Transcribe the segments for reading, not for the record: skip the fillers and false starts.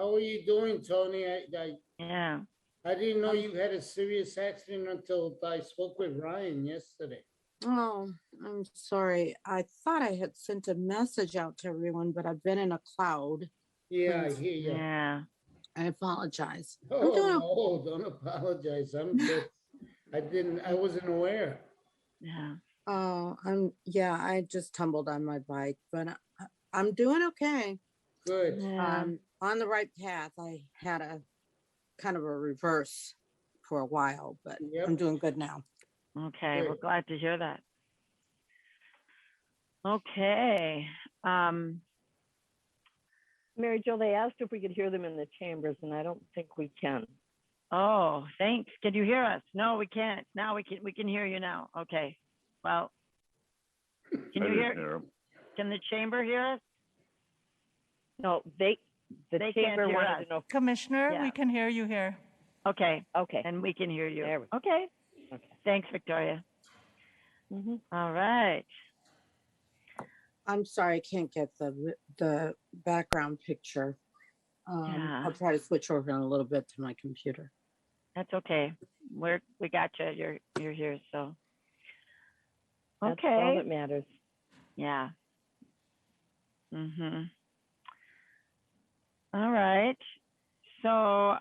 How are you doing, Tony? Yeah. I didn't know you had a serious accident until I spoke with Ryan yesterday. Oh, I'm sorry. I thought I had sent a message out to everyone, but I've been in a cloud. Yeah, I hear you. Yeah. I apologize. Oh, no, don't apologize. I wasn't aware. Yeah. Oh, I just tumbled on my bike, but I'm doing okay. Good. Yeah. On the right path. I had a kind of a reverse for a while, but Yep. I'm doing good now. Okay. Good. We're glad to hear that. Okay. Mary Jo, they asked if we could hear them in the chambers, and I don't think we can. Oh, thanks. Can you hear us? No, we can't. Now we can hear you now. Okay. Well, can you hear? Can the chamber hear us? No, the They chamber can't hear wanted us. to know. Commissioner, Yeah. we can hear you here. Okay. Okay. And we can hear you. There we go. Okay. Okay. Thanks, Victoria. Mm-hmm. All right. I'm sorry I can't get the background picture. Yeah. I'll try to switch over in a little bit to my computer. That's okay. We got you. You're here. So. That's Okay. all that matters. Yeah. Mhm. All right. So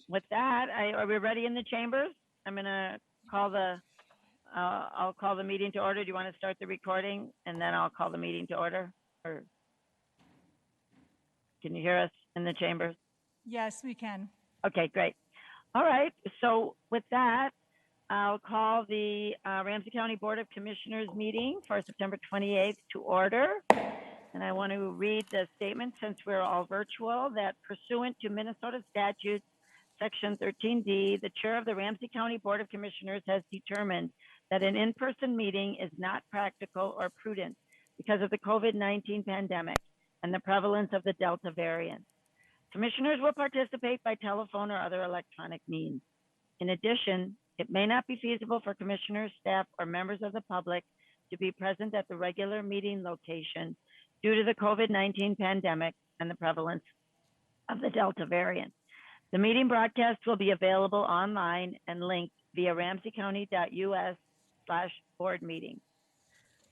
with that, are we ready in the chambers? I'm gonna call I'll call the meeting to order. Do you want to start the recording and then I'll call the meeting to order? Or can you hear us in the chambers? Yes, we can. Okay, great. All right. So with that, I'll call the Ramsey County Board of Commissioners meeting for September 28th to order. And I want to read the statement, since we're all virtual, that pursuant to Minnesota statutes, section 13D, the chair of the Ramsey County Board of Commissioners has determined that an in-person meeting is not practical or prudent because of the COVID-19 pandemic and the prevalence of the Delta variant. Commissioners will participate by telephone or other electronic means. In addition, it may not be feasible for commissioners, staff, or members of the public to be present at the regular meeting location due to the COVID-19 pandemic and the prevalence of the Delta variant. The meeting broadcast will be available online and linked via ramseycounty.us/board meeting.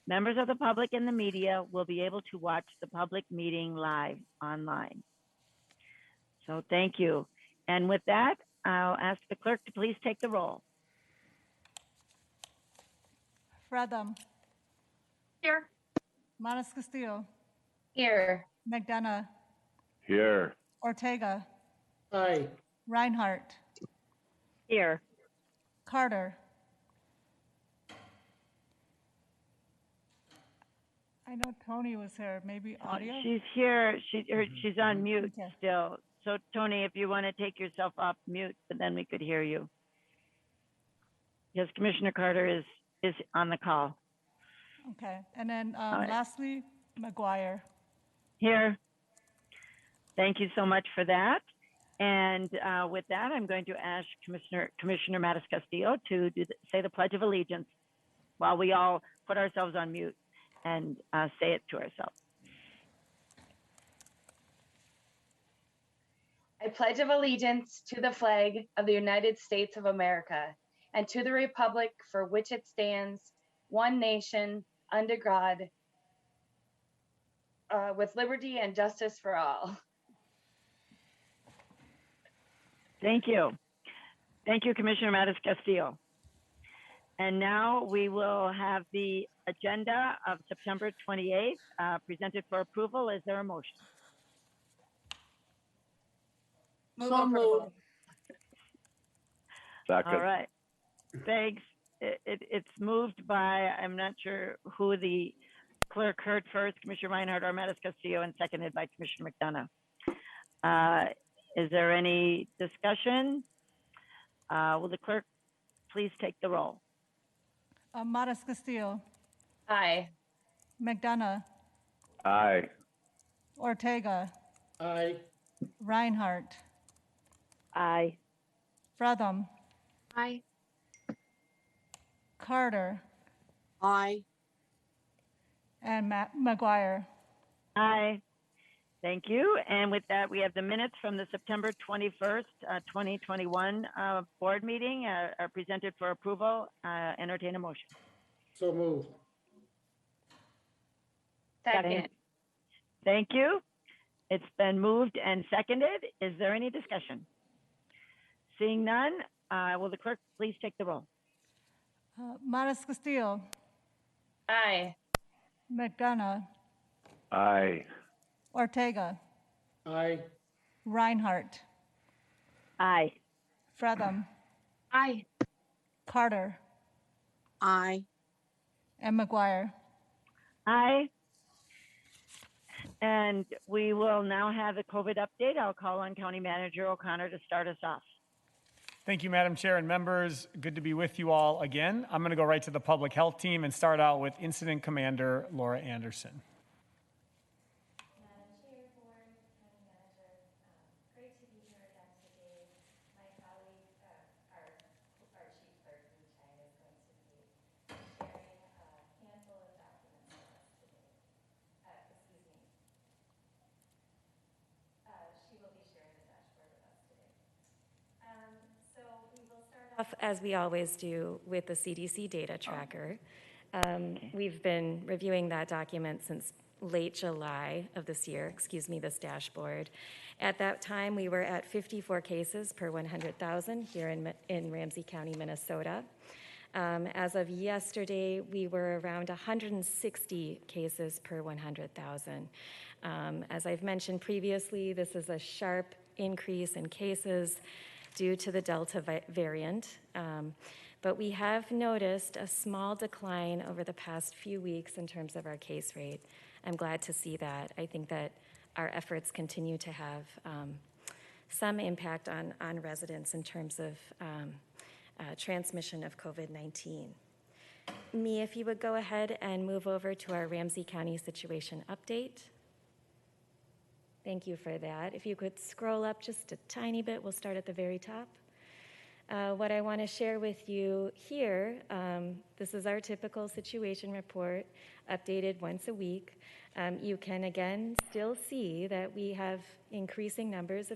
Members of the public and the media will be able to watch the public meeting live online. So thank you. And with that, I'll ask the clerk to please take the roll. Fredum, Here. Manos Castillo, Here. McDonough, Here. Ortega, Hi. Reinhardt, Here. Carter. I know Tony was here. Maybe audio? She's here. She's on mute Okay. still. So Tony, if you want to take yourself off mute, but then we could hear you. Yes, Commissioner Carter is on the call. Okay. And then right. lastly, McGuire. Here. Thank you so much for that. And with that, I'm going to ask Commissioner Matos Castillo to say the Pledge of Allegiance while we all put ourselves on mute and say it to ourselves. I pledge of allegiance to the flag of the United States of America and to the republic for which it stands, one nation, under God, with liberty and justice for all. Thank you. Thank you, Commissioner Matos Castillo. And now we will have the agenda of September 28th presented for approval. Is there a motion? So moved. Second. All right. Thanks. It's moved by, I'm not sure who the clerk heard first, Commissioner Reinhardt or Matos Castillo, and seconded by Commissioner McDonough. Is there any discussion? Will the clerk please take the roll? Matos Castillo, Aye. McDonough, Aye. Ortega, Aye. Reinhardt, Aye. Fredum, Aye. Carter, Aye. and McGuire. Aye. Thank you. And with that, we have the minutes from the September 21st, 2021 board meeting are presented for approval. Entertain a motion. So moved. Second. Thank you. It's been moved and seconded. Is there any discussion? Seeing none, will the clerk please take the roll? Maris Castillo, Aye. McDonough, Aye. Ortega, Aye. Reinhardt, Aye. Fretham, Aye. Carter, Aye. and McGuire. Aye. And we will now have a COVID update. I'll call on County Manager O'Connor to start us off. Thank you, Madam Chair and members. Good to be with you all again. I'm going to go right to the public health team and start out with Incident Commander Laura Anderson. Madam Chair, Board, County Manager, great to be here again today. My colleague, our Chief Clerk, Lee Chang, is going to be sharing a handful of documents with us today. She will be sharing the dashboard with us today. So we will start off, as we always do, with the CDC data tracker. We've been reviewing that document since late July of this year, this dashboard. At that time, we were at 54 cases per 100,000 here in Ramsey County, Minnesota. As of yesterday, we were around 160 cases per 100,000. As I've mentioned previously, this is a sharp increase in cases due to the Delta variant. But we have noticed a small decline over the past few weeks in terms of our case rate. I'm glad to see that. I think that our efforts continue to have some impact on residents in terms of transmission of COVID-19. Mee, if you would go ahead and move over to our Ramsey County situation update. Thank you for that. If you could scroll up just a tiny bit, we'll start at the very top. What I want to share with you here, this is our typical situation report, updated once a week. You can again still see that we have increasing numbers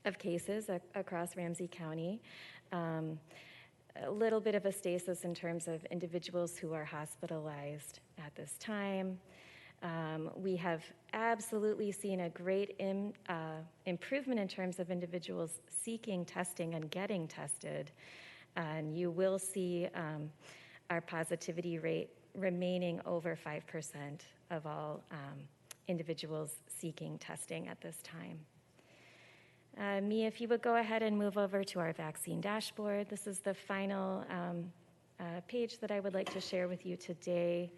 of cases across Ramsey County. A little bit of a stasis in terms of individuals who are hospitalized at this time. We have absolutely seen a great improvement in terms of individuals seeking testing and getting tested. And you will see our positivity rate remaining over 5% of all individuals seeking testing at this time. Mee, if you would go ahead and move over to our vaccine dashboard. This is the final page that I would like to share with you today.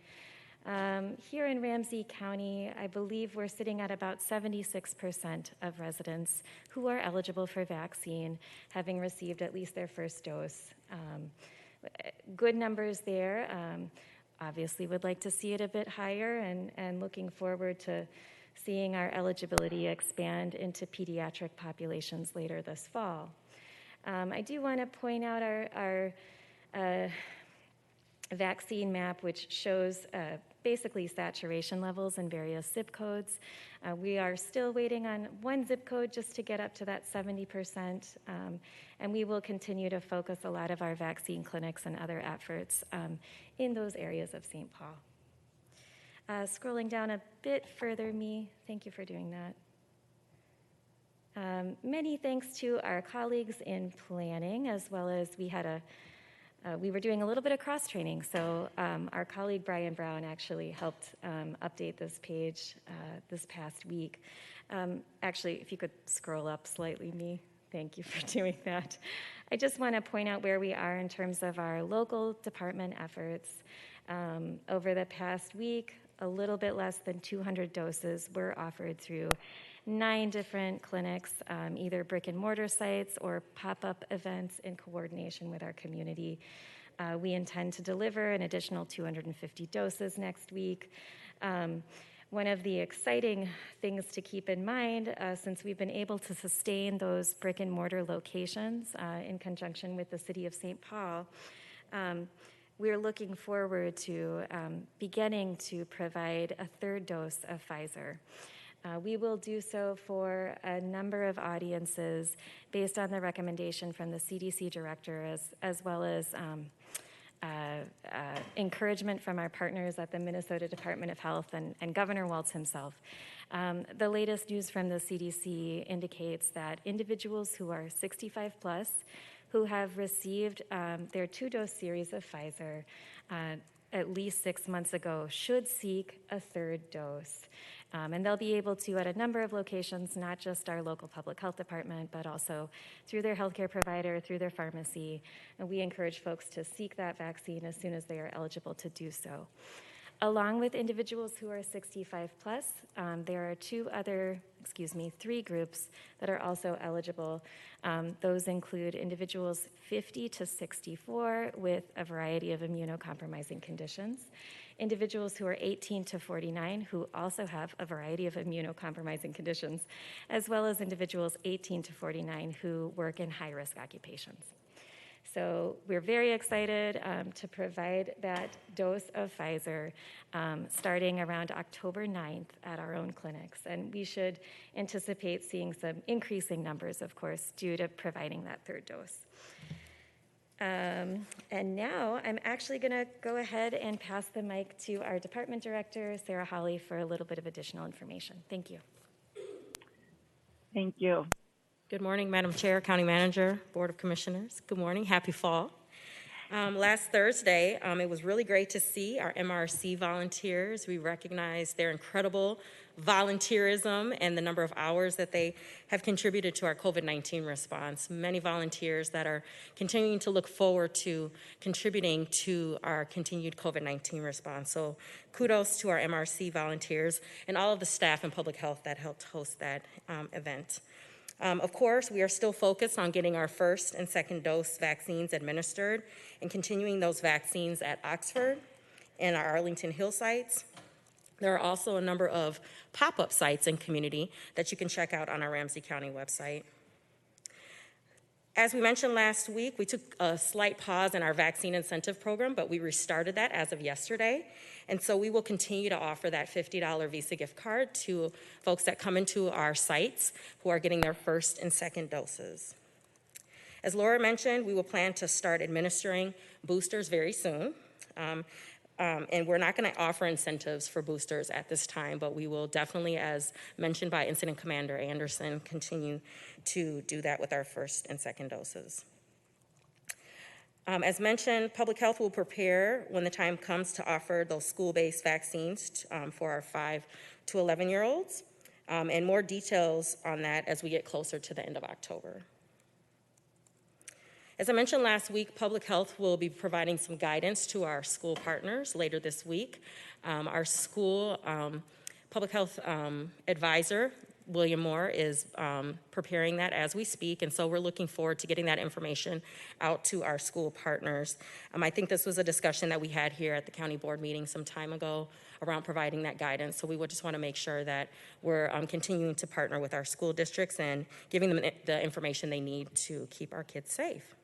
Here in Ramsey County, I believe we're sitting at about 76% of residents who are eligible for vaccine, having received at least their first dose. Good numbers there. Obviously would like to see it a bit higher and looking forward to seeing our eligibility expand into pediatric populations later this fall. I do want to point out our vaccine map, which shows basically saturation levels in various zip codes. We are still waiting on one zip code just to get up to that 70%, and we will continue to focus a lot of our vaccine clinics and other efforts in those areas of St. Paul. Scrolling down a bit further, Mee, thank you for doing that. Many thanks to our colleagues in planning, as well as we were doing a little bit of cross-training, so our colleague Brian Brown actually helped update this page this past week. Actually, if you could scroll up slightly, Mee, thank you for doing that. I just want to point out where we are in terms of our local department efforts. Over the past week, a little bit less than 200 doses were offered through 9 different clinics, either brick and mortar sites or pop-up events in coordination with our community. We intend to deliver an additional 250 doses next week. One of the exciting things to keep in mind, since we've been able to sustain those brick and mortar locations in conjunction with the City of St. Paul, we're looking forward to beginning to provide a third dose of Pfizer. We will do so for a number of audiences based on the recommendation from the CDC director as well as encouragement from our partners at the Minnesota Department of Health and Governor Walz himself. The latest news from the CDC indicates that individuals who are 65 plus, who have received their 2-dose series of Pfizer at least 6 months ago, should seek a 3rd dose. And they'll be able to at a number of locations, not just our local public health department, but also through their healthcare provider, through their pharmacy. And we encourage folks to seek that vaccine as soon as they are eligible to do so. Along with individuals who are 65 plus, there are 3 groups that are also eligible. Those include individuals 50 to 64 with a variety of immunocompromising conditions, individuals who are 18 to 49 who also have a variety of immunocompromising conditions, as well as individuals 18 to 49 who work in high-risk occupations. So we're very excited to provide that dose of Pfizer starting around October 9th at our own clinics. And we should anticipate seeing some increasing numbers, of course, due to providing that 3rd dose. And now I'm actually going to go ahead and pass the mic to our department director, Sarah Hawley, for a little bit of additional information. Thank you. Thank you. Good morning, Madam Chair, County Manager, Board of Commissioners. Good morning, happy fall. Last Thursday, it was really great to see our MRC volunteers. We recognized their incredible volunteerism and the number of hours that they have contributed to our COVID-19 response. Many volunteers that are continuing to look forward to contributing to our continued COVID-19 response. So kudos to our MRC volunteers and all of the staff and public health that helped host that event. Of course, we are still focused on getting our 1st and 2nd dose vaccines administered and continuing those vaccines at Oxford and our Arlington Hill sites. There are also a number of pop-up sites in community that you can check out on our Ramsey County website. As we mentioned last week, we took a slight pause in our vaccine incentive program, but we restarted that as of yesterday. And so we will continue to offer that $50 Visa gift card to folks that come into our sites who are getting their 1st and 2nd doses. As Laura mentioned, we will plan to start administering boosters very soon. And we're not going to offer incentives for boosters at this time, but we will definitely, as mentioned by Incident Commander Anderson, continue to do that with our 1st and 2nd doses. As mentioned, Public Health will prepare when the time comes to offer those school-based vaccines for our 5 to 11-year-olds, and more details on that as we get closer to the end of October. As I mentioned last week, Public Health will be providing some guidance to our school partners later this week. Our school Public Health advisor, William Moore, is preparing that as we speak, and so we're looking forward to getting that information out to our school partners. I think this was a discussion that we had here at the county board meeting some time ago around providing that guidance, so we would just want to make sure that we're continuing to partner with our school districts and giving them the information they need to keep our kids safe.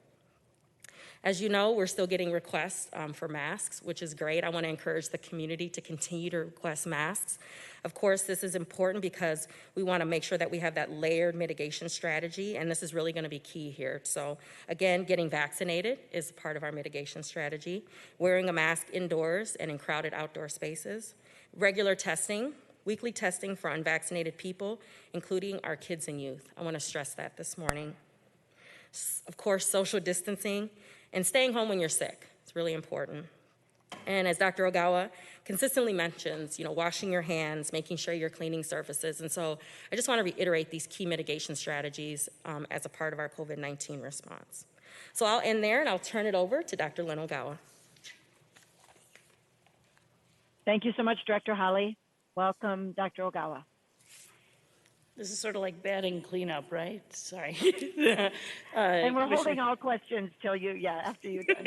As you know, we're still getting requests for masks, which is great. I want to encourage the community to continue to request masks. Of course, this is important because we want to make sure that we have that layered mitigation strategy, and this is really going to be key here. So again, getting vaccinated is part of our mitigation strategy. Wearing a mask indoors and in crowded outdoor spaces. Regular testing, weekly testing for unvaccinated people, including our kids and youth. I want to stress that this morning. Of course, social distancing and staying home when you're sick. It's really important. And as Dr. Ogawa consistently mentions, washing your hands, making sure you're cleaning surfaces. And so I just want to reiterate these key mitigation strategies as a part of our COVID-19 response. So I'll end there and I'll turn it over to Dr. Lynn Ogawa. Thank you so much, Director Holly. Welcome, Dr. Ogawa. This is sort of like batting cleanup, right? Sorry. And we're holding all questions till after you're done.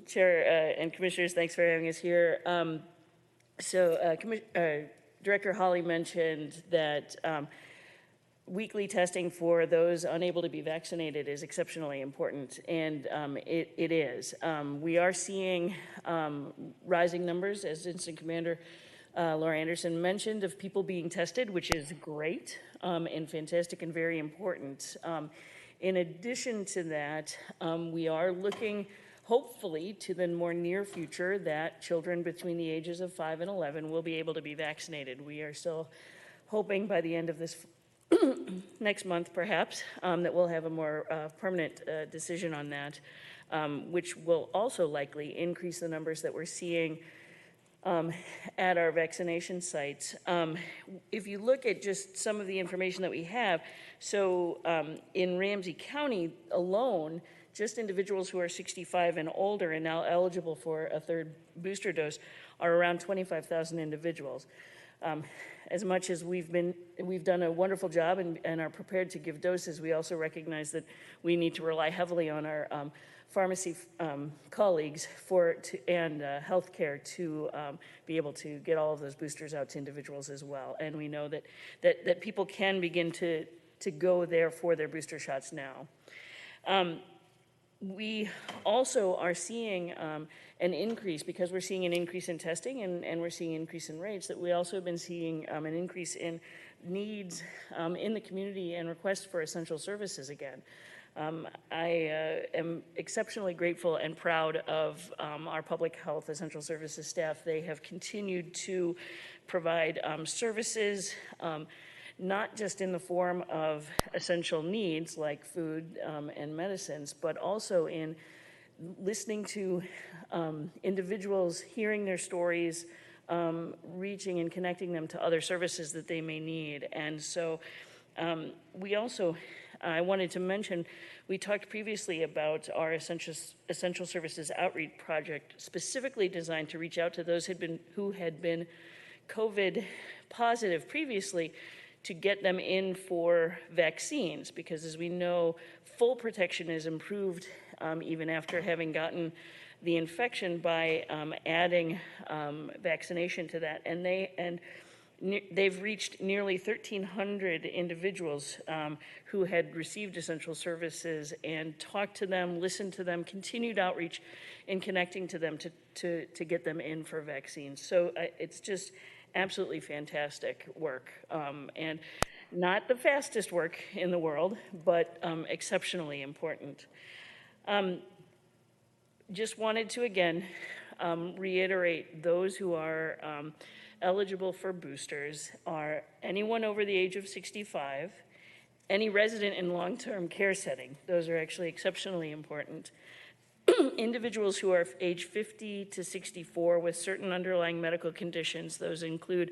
Chair and Commissioners, thanks for having us here. Director Holly mentioned that weekly testing for those unable to be vaccinated is exceptionally important, and it is. We are seeing rising numbers, as Incident Commander Laura Anderson mentioned of people being tested, which is great and fantastic and very important. In addition to that, we are looking hopefully to the more near future that children between the ages of 5 and 11 will be able to be vaccinated. We are still hoping by the end of this next month, perhaps, that we'll have a more permanent decision on that, which will also likely increase the numbers that we're seeing at our vaccination sites. If you look at just some of the information that we have, so in Ramsey County alone, just individuals who are 65 and older and now eligible for a third booster dose are around 25,000 individuals. As much as we've done a wonderful job and are prepared to give doses, we also recognize that we need to rely heavily on our pharmacy colleagues and healthcare to be able to get all of those boosters out to individuals as well. And we know that people can begin to go there for their booster shots now. We also are seeing an increase, because we're seeing an increase in testing and we're seeing an increase in rates, that we also have been seeing an increase in needs in the community and requests for essential services again. I am exceptionally grateful and proud of our public health essential services staff. They have continued to provide services, not just in the form of essential needs like food and medicines, but also in listening to individuals, hearing their stories, reaching and connecting them to other services that they may need. And so we also, I wanted to mention, we talked previously about our essential services outreach project, specifically designed to reach out to those who had been COVID positive previously, to get them in for vaccines, because as we know, full protection is improved even after having gotten the infection by adding vaccination to that. And they've reached nearly 1,300 individuals who had received essential services and talked to them, listened to them, continued outreach in connecting to them to get them in for vaccines. So it's just absolutely fantastic work, and not the fastest work in the world, but exceptionally important. Just wanted to again reiterate, those who are eligible for boosters are anyone over the age of 65, any resident in long-term care setting, those are actually exceptionally important, individuals who are age 50 to 64 with certain underlying medical conditions. Those include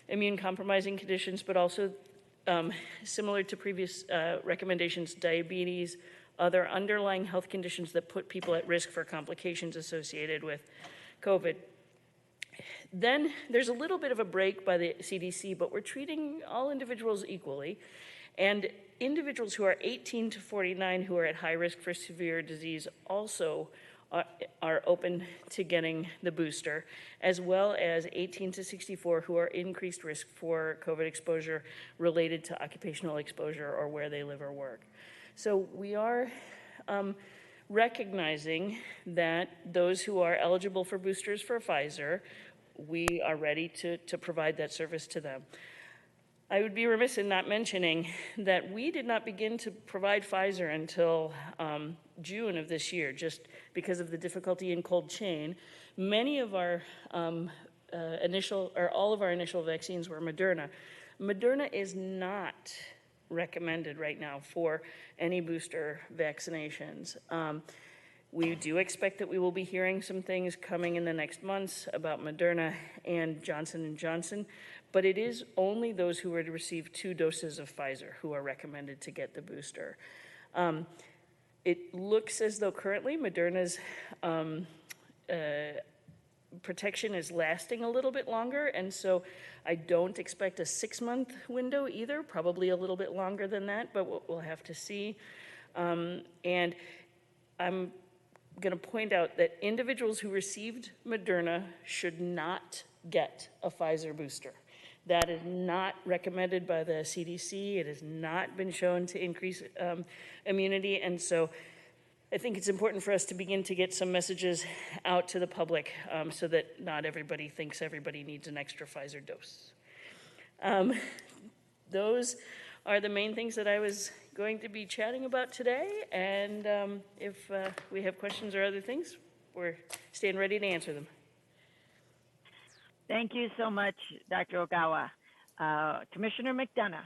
immune-compromising conditions, but also similar to previous recommendations, diabetes, other underlying health conditions that put people at risk for complications associated with COVID. Then there's a little bit of a break by the CDC, but we're treating all individuals equally. And individuals who are 18 to 49 who are at high risk for severe disease also are open to getting the booster, as well as 18 to 64 who are increased risk for COVID exposure related to occupational exposure or where they live or work. So we are recognizing that those who are eligible for boosters for Pfizer, we are ready to provide that service to them. I would be remiss in not mentioning that we did not begin to provide Pfizer until June of this year, just because of the difficulty in cold chain. Many of our all of our initial vaccines were Moderna. Moderna is not recommended right now for any booster vaccinations. We do expect that we will be hearing some things coming in the next months about Moderna and Johnson & Johnson, but it is only those who were to receive 2 doses of Pfizer who are recommended to get the booster. It looks as though currently Moderna's protection is lasting a little bit longer, and so I don't expect a 6-month window either, probably a little bit longer than that, but we'll have to see. And I'm going to point out that individuals who received Moderna should not get a Pfizer booster. That is not recommended by the CDC. It has not been shown to increase immunity, and so I think it's important for us to begin to get some messages out to the public so that not everybody thinks everybody needs an extra Pfizer dose. Those are the main things that I was going to be chatting about today. And if we have questions or other things, we're staying ready to answer them. Thank you so much, Dr. Ogawa. Commissioner McDonough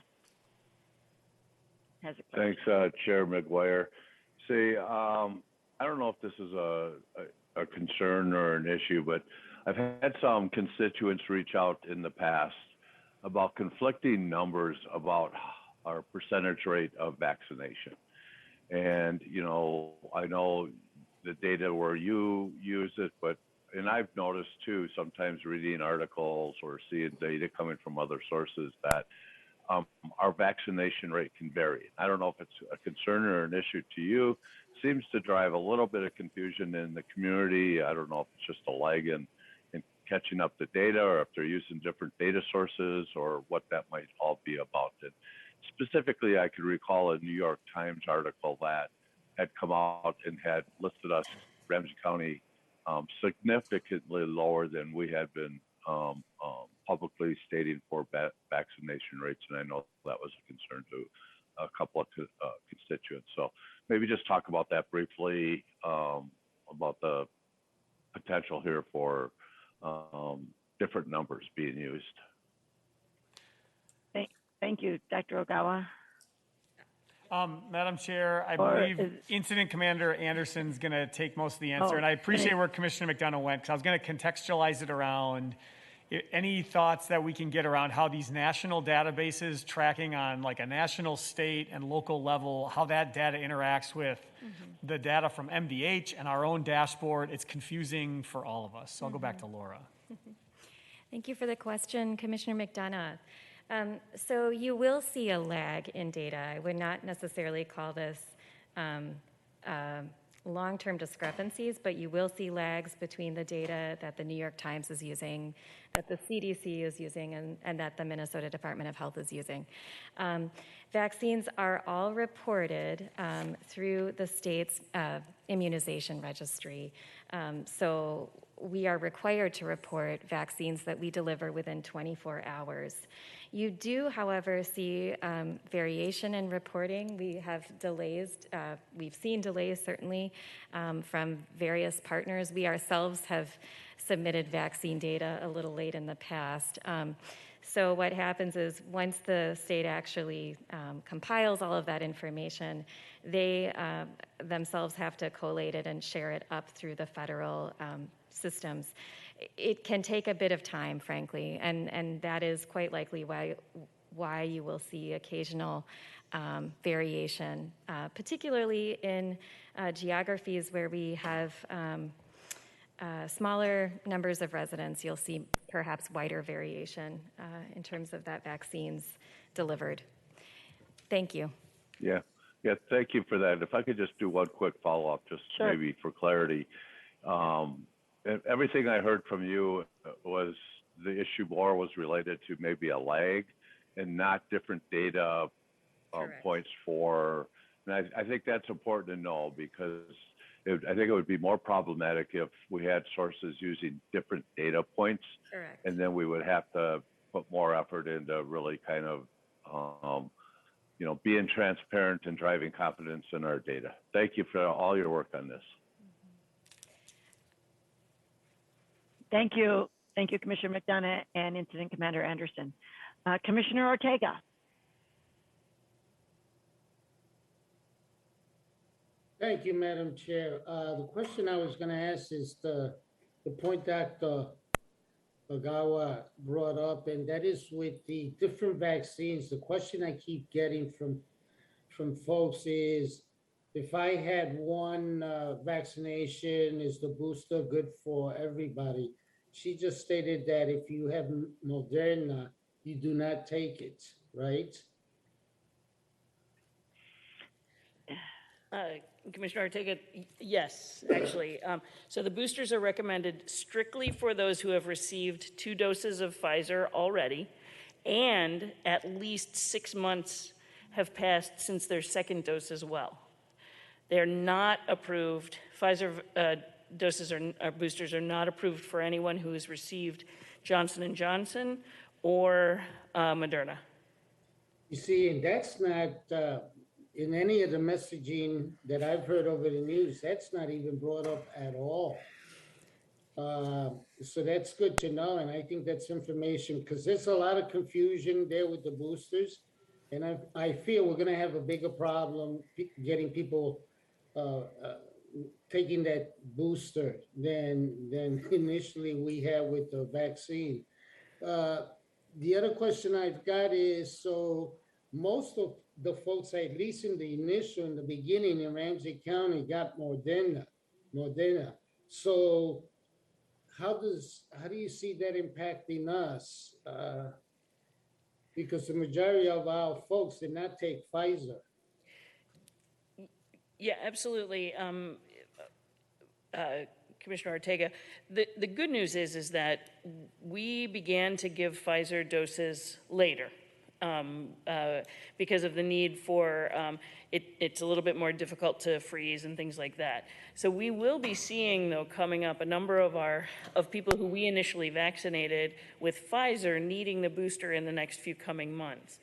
has a question. Thanks, Chair McGuire. See, I don't know if this is a concern or an issue, but I've had some constituents reach out in the past about conflicting numbers about our percentage rate of vaccination. And, you know, I know the data where you use it, and I've noticed too, sometimes reading articles or seeing data coming from other sources that our vaccination rate can vary. I don't know if it's a concern or an issue to you. Seems to drive a little bit of confusion in the community. I don't know if it's just a lag in catching up the data, or if they're using different data sources, or what that might all be about. And specifically, I could recall a New York Times article that had come out and had listed us, Ramsey County, significantly lower than we had been publicly stating for vaccination rates, and I know that was a concern to a couple of constituents. So maybe just talk about that briefly, about the potential here for different numbers being used. Thank you, Dr. Ogawa. Madam Chair, I Or believe is- Incident Commander Anderson's going to take most of the answer, Oh, and I appreciate great. where Commissioner McDonough went, because I was going to contextualize it around any thoughts that we can get around how these national databases tracking on like a national, state, and local level, how that data interacts with the data from MDH and our own dashboard. It's confusing for all of us. So I'll go back to Laura. Thank you for the question, Commissioner McDonough. So you will see a lag in data. I would not necessarily call this long-term discrepancies, but you will see lags between the data that the New York Times is using, that the CDC is using, and that the Minnesota Department of Health is using. Vaccines are all reported through the state's immunization registry. So we are required to report vaccines that we deliver within 24 hours. You do, however, see variation in reporting. We have delays. We've seen delays, certainly, from various partners. We ourselves have submitted vaccine data a little late in the past. So what happens is once the state actually compiles all of that information, they themselves have to collate it and share it up through the federal systems. It can take a bit of time, frankly, and that is quite likely why you will see occasional variation, particularly in geographies where we have smaller numbers of residents. You'll see perhaps wider variation in terms of that vaccines delivered. Thank you. Yeah, thank you for that. If I could just do one quick follow-up, just Sure. maybe for clarity. Everything I heard from you was the issue more was related to maybe a lag and not different data points for, and I think that's important to know, because I think it would be more problematic if we had sources using different data points. Correct. And then we would have to put more effort into really kind of, being transparent and driving confidence in our data. Thank you for all your work on this. Thank you. Thank you, Commissioner McDonough and Incident Commander Anderson. Commissioner Ortega. Thank you, Madam Chair. The question I was going to ask is the point that Ogawa brought up, and that is with the different vaccines. The question I keep getting from folks is, if I had one vaccination, is the booster good for everybody? She just stated that if you have Moderna, you do not take it, right? Commissioner Ortega, yes, actually. So the boosters are recommended strictly for those who have received 2 doses of Pfizer already, and at least 6 months have passed since their second dose as well. They're not approved. Pfizer doses or boosters are not approved for anyone who has received Johnson & Johnson or Moderna. You see, and that's not, in any of the messaging that I've heard over the news, that's not even brought up at all. So that's good to know, and I think that's information, because there's a lot of confusion there with the boosters. And I feel we're gonna have a bigger problem getting people taking that booster than initially we had with the vaccine. The other question I've got is, so most of the folks, at least in the beginning in Ramsey County, got Moderna. So how do you see that impacting us? Because the majority of our folks did not take Pfizer. Yeah, absolutely. Commissioner Ortega, the good news is that we began to give Pfizer doses later because of the need for, it's a little bit more difficult to freeze and things like that. So we will be seeing, though, coming up, a number of people who we initially vaccinated with Pfizer needing the booster in the next few coming months.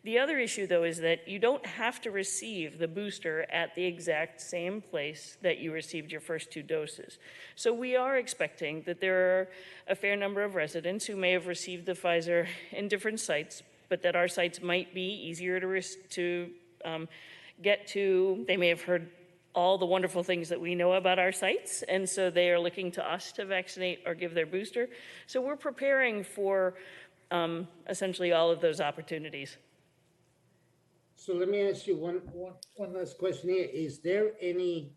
The other issue, though, is that you don't have to receive the booster at the exact same place that you received your first 2 doses. So we are expecting that there are a fair number of residents who may have received the Pfizer in different sites, but that our sites might be easier to get to. They may have heard all the wonderful things that we know about our sites, and so they are looking to us to vaccinate or give their booster. So we're preparing for essentially all of those opportunities. So let me ask you one last question here. Is there any,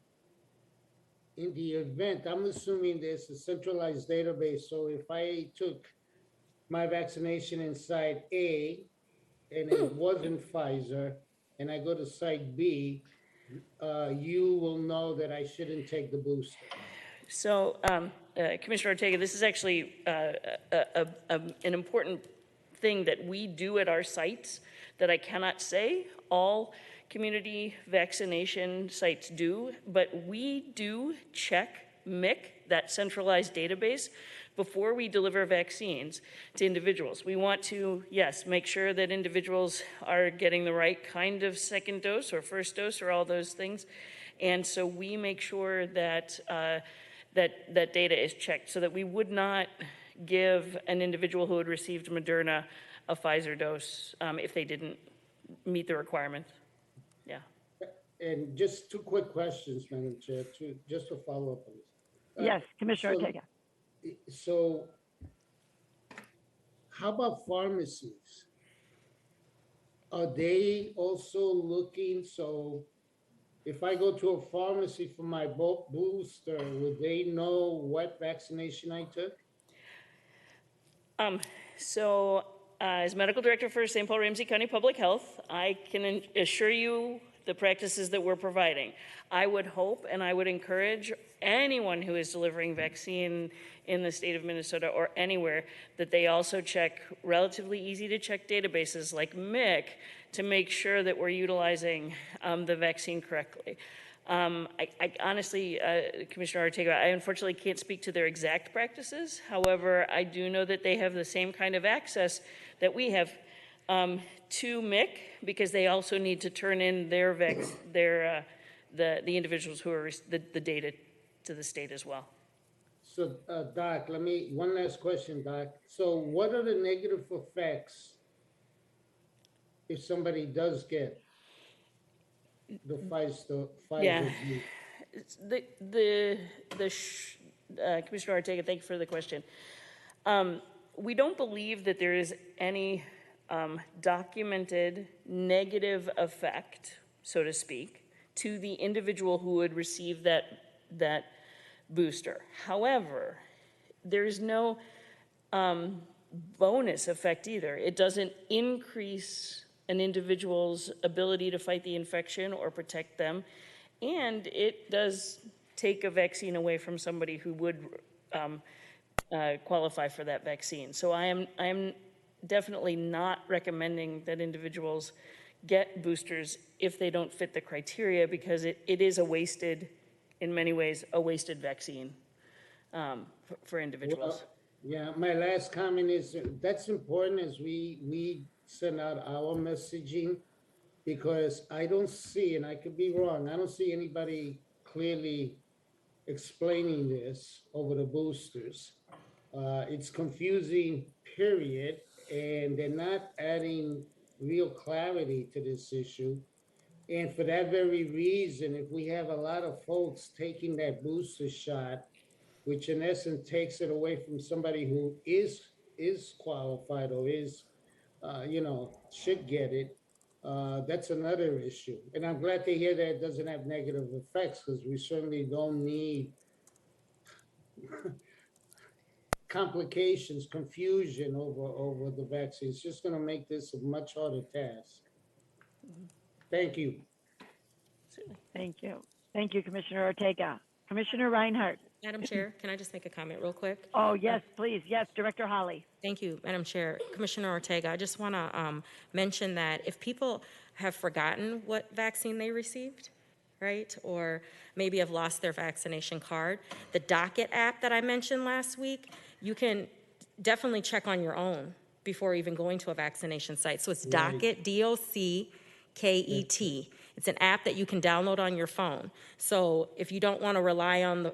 in the event, I'm assuming there's a centralized database, so if I took my vaccination in site A and it wasn't Pfizer, and I go to site B, you will know that I shouldn't take the booster. So, Commissioner Ortega, this is actually an important thing that we do at our sites that I cannot say all community vaccination sites do, but we do check MIC, that centralized database, before we deliver vaccines to individuals. We want to, yes, make sure that individuals are getting the right kind of second dose or first dose or all those things. And so we make sure that that data is checked so that we would not give an individual who had received Moderna a Pfizer dose if they didn't meet the requirements. Yeah. And just 2 quick questions, Madam Chair, just to follow up on this. Yes, Commissioner Ortega. So how about pharmacies? Are they also looking, so if I go to a pharmacy for my booster, would they know what vaccination I took? As medical director for St. Paul Ramsey County Public Health, I can assure you the practices that we're providing. I would hope and I would encourage anyone who is delivering vaccine in the state of Minnesota or anywhere that they also check relatively easy to check databases like MIC to make sure that we're utilizing the vaccine correctly. I honestly, Commissioner Ortega, I unfortunately can't speak to their exact practices. However, I do know that they have the same kind of access that we have to MIC, because they also need to turn in their the individuals who are the data to the state as well. So, Doc, one last question, Doc. So what are the negative effects if somebody does get the Pfizer? Yeah. Commissioner Ortega, thank you for the question. We don't believe that there is any documented negative effect, so to speak, to the individual who would receive that booster. However, there is no bonus effect either. It doesn't increase an individual's ability to fight the infection or protect them, and it does take a vaccine away from somebody who would qualify for that vaccine. So I am definitely not recommending that individuals get boosters if they don't fit the criteria, because it is a wasted, in many ways, a wasted vaccine for individuals. Well, yeah, my last comment is that's important as we send out our messaging, because I don't see, and I could be wrong, I don't see anybody clearly explaining this over the boosters. It's confusing, period, and they're not adding real clarity to this issue. And for that very reason, if we have a lot of folks taking that booster shot, which in essence takes it away from somebody who is qualified or is, should get it, that's another issue. And I'm glad to hear that it doesn't have negative effects, because we certainly don't need complications, confusion over the vaccine. It's just going to make this a much harder task. Thank you. Thank you. Thank you, Commissioner Ortega. Commissioner Reinhardt. Madam Chair, can I just make a comment real quick? Oh, yes, please. Yes, Director Holly. Thank you, Madam Chair. Commissioner Ortega, I just want to mention that if people have forgotten what vaccine they received, right, or maybe have lost their vaccination card, the Docket app that I mentioned last week, you can definitely check on your own before even going to a vaccination site. So it's Docket, DOCKET. It's an app that you can download on your phone. So if you don't want to rely on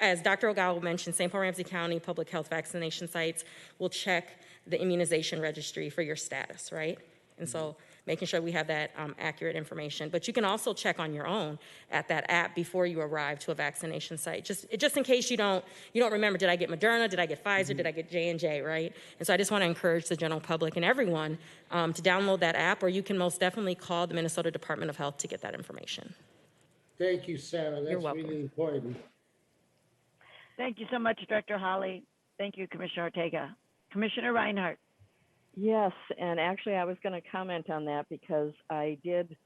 as Dr. Ogawa mentioned, St. Paul Ramsey County Public Health vaccination sites will check the immunization registry for your status, right? And so making sure we have that accurate information. But you can also check on your own at that app before you arrive to a vaccination site, just in case you don't remember, did I get Moderna, did I get Pfizer, did I get J&J, right? And so I just want to encourage the general public and everyone to download that app, or you can most definitely call the Minnesota Department of Health to get that information. Thank you, Sarah. That's You're welcome. really important. Thank you so much, Director Holly. Thank you, Commissioner Ortega. Commissioner Reinhardt. Yes, and actually I was going to comment on that because I did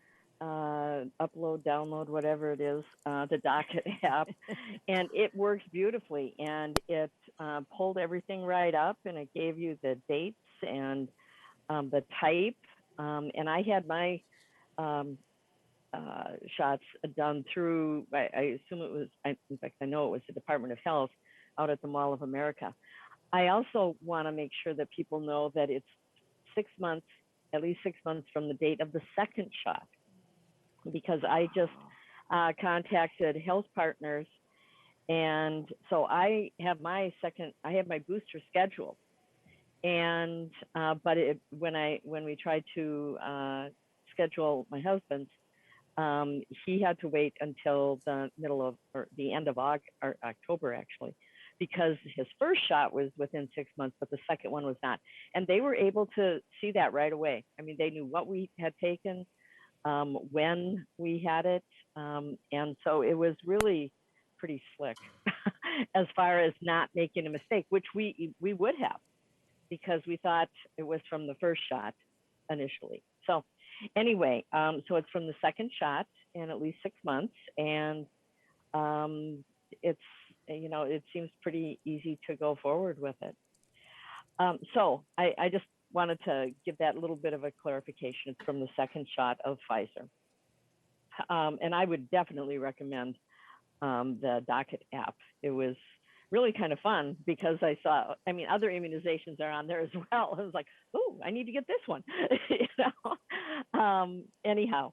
download, whatever it is, the Docket app, and it works beautifully. And it pulled everything right up, and it gave you the dates and the type. And I had my shots done through, I assume it was, in fact, I know it was the Department of Health out at the Mall of America. I also want to make sure that people know that it's 6 months, at least 6 months from the date of the second shot, because I just contacted Health Partners, and so I have my booster scheduled, and but when we tried to schedule my husband's, he had to wait until the end of October actually, because his first shot was within 6 months, but the second one was not. And they were able to see that right away. I mean, they knew what we had taken, when we had it. And so it was really pretty slick as far as not making a mistake, which we would have, because we thought it was from the first shot initially. So anyway, so it's from the second shot in at least 6 months. And it seems pretty easy to go forward with it. So I just wanted to give that little bit of a clarification. It's from the second shot of Pfizer. And I would definitely recommend the Docket app. It was really kind of fun because I saw, other immunizations are on there as well. I was like, oh, I need to get this one, anyhow.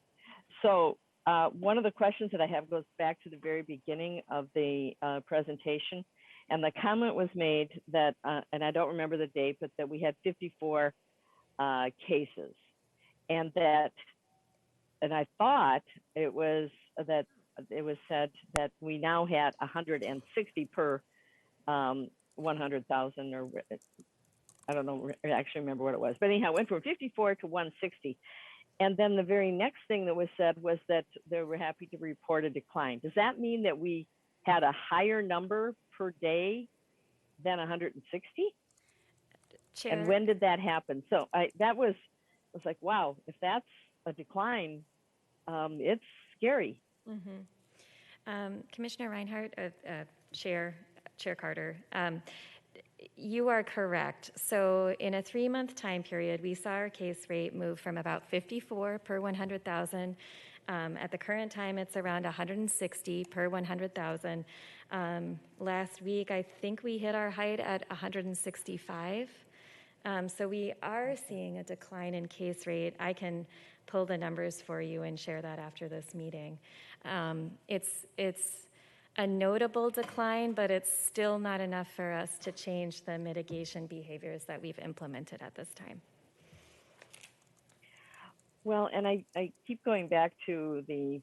So one of the questions that I have goes back to the very beginning of the presentation, and the comment was made that, and I don't remember the date, but that we had 54 cases, and I thought it was said that we now had 160 per 100,000, or I don't know, I actually remember what it was, but anyhow, it went from 54 to 160. And then the very next thing that was said was that they were happy to report a decline. Does that mean that we had a higher number per day than 160? Chair. And when did that happen? So I was like, wow, if that's a decline, it's scary. Mm-hmm. Commissioner Reinhardt, Chair Carter, You are correct. So in a 3-month time period, we saw our case rate move from about 54 per 100,000. At the current time, it's around 160 per 100,000. Last week, I think we hit our height at 165. So we are seeing a decline in case rate. I can pull the numbers for you and share that after this meeting. It's a notable decline, but it's still not enough for us to change the mitigation behaviors that we've implemented at this time. Well, and I keep going back to the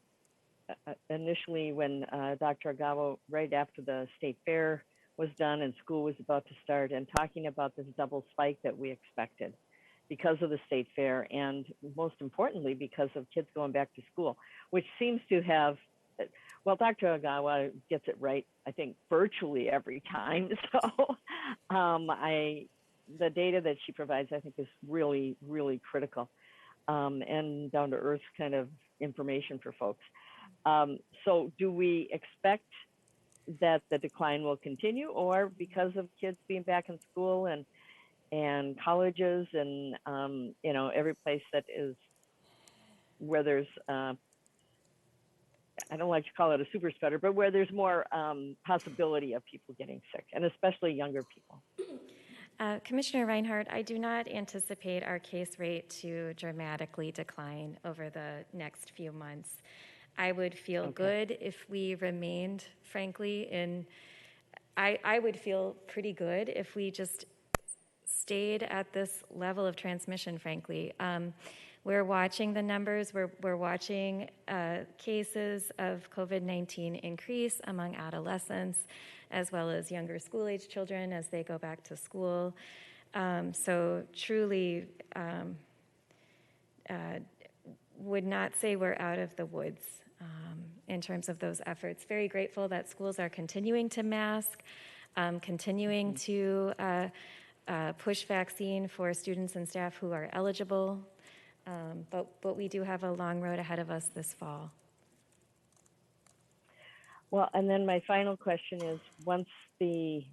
initially when Dr. Agawa, right after the state fair was done and school was about to start, and talking about this double spike that we expected because of the state fair, and most importantly, because of kids going back to school, which seems to have, well, Dr. Agawa gets it right, I think, virtually every time. So the data that she provides, I think, is really, really critical and down to earth kind of information for folks. So do we expect that the decline will continue, or because of kids being back in school and colleges and, you know, every place that is where there's, I don't like to call it a super spreader, but where there's more possibility of people getting sick, and especially younger people? Commissioner Reinhardt, I do not anticipate our case rate to dramatically decline over the next few months. I would feel good if we remained, frankly, I would feel pretty good if we just stayed at this level of transmission, frankly. We're watching the numbers. We're watching cases of COVID-19 increase among adolescents, as well as younger school-age children as they go back to school. So truly would not say we're out of the woods in terms of those efforts. Very grateful that schools are continuing to mask, continuing to push vaccine for students and staff who are eligible. But we do have a long road ahead of us this fall. Well, and then my final question is, once the,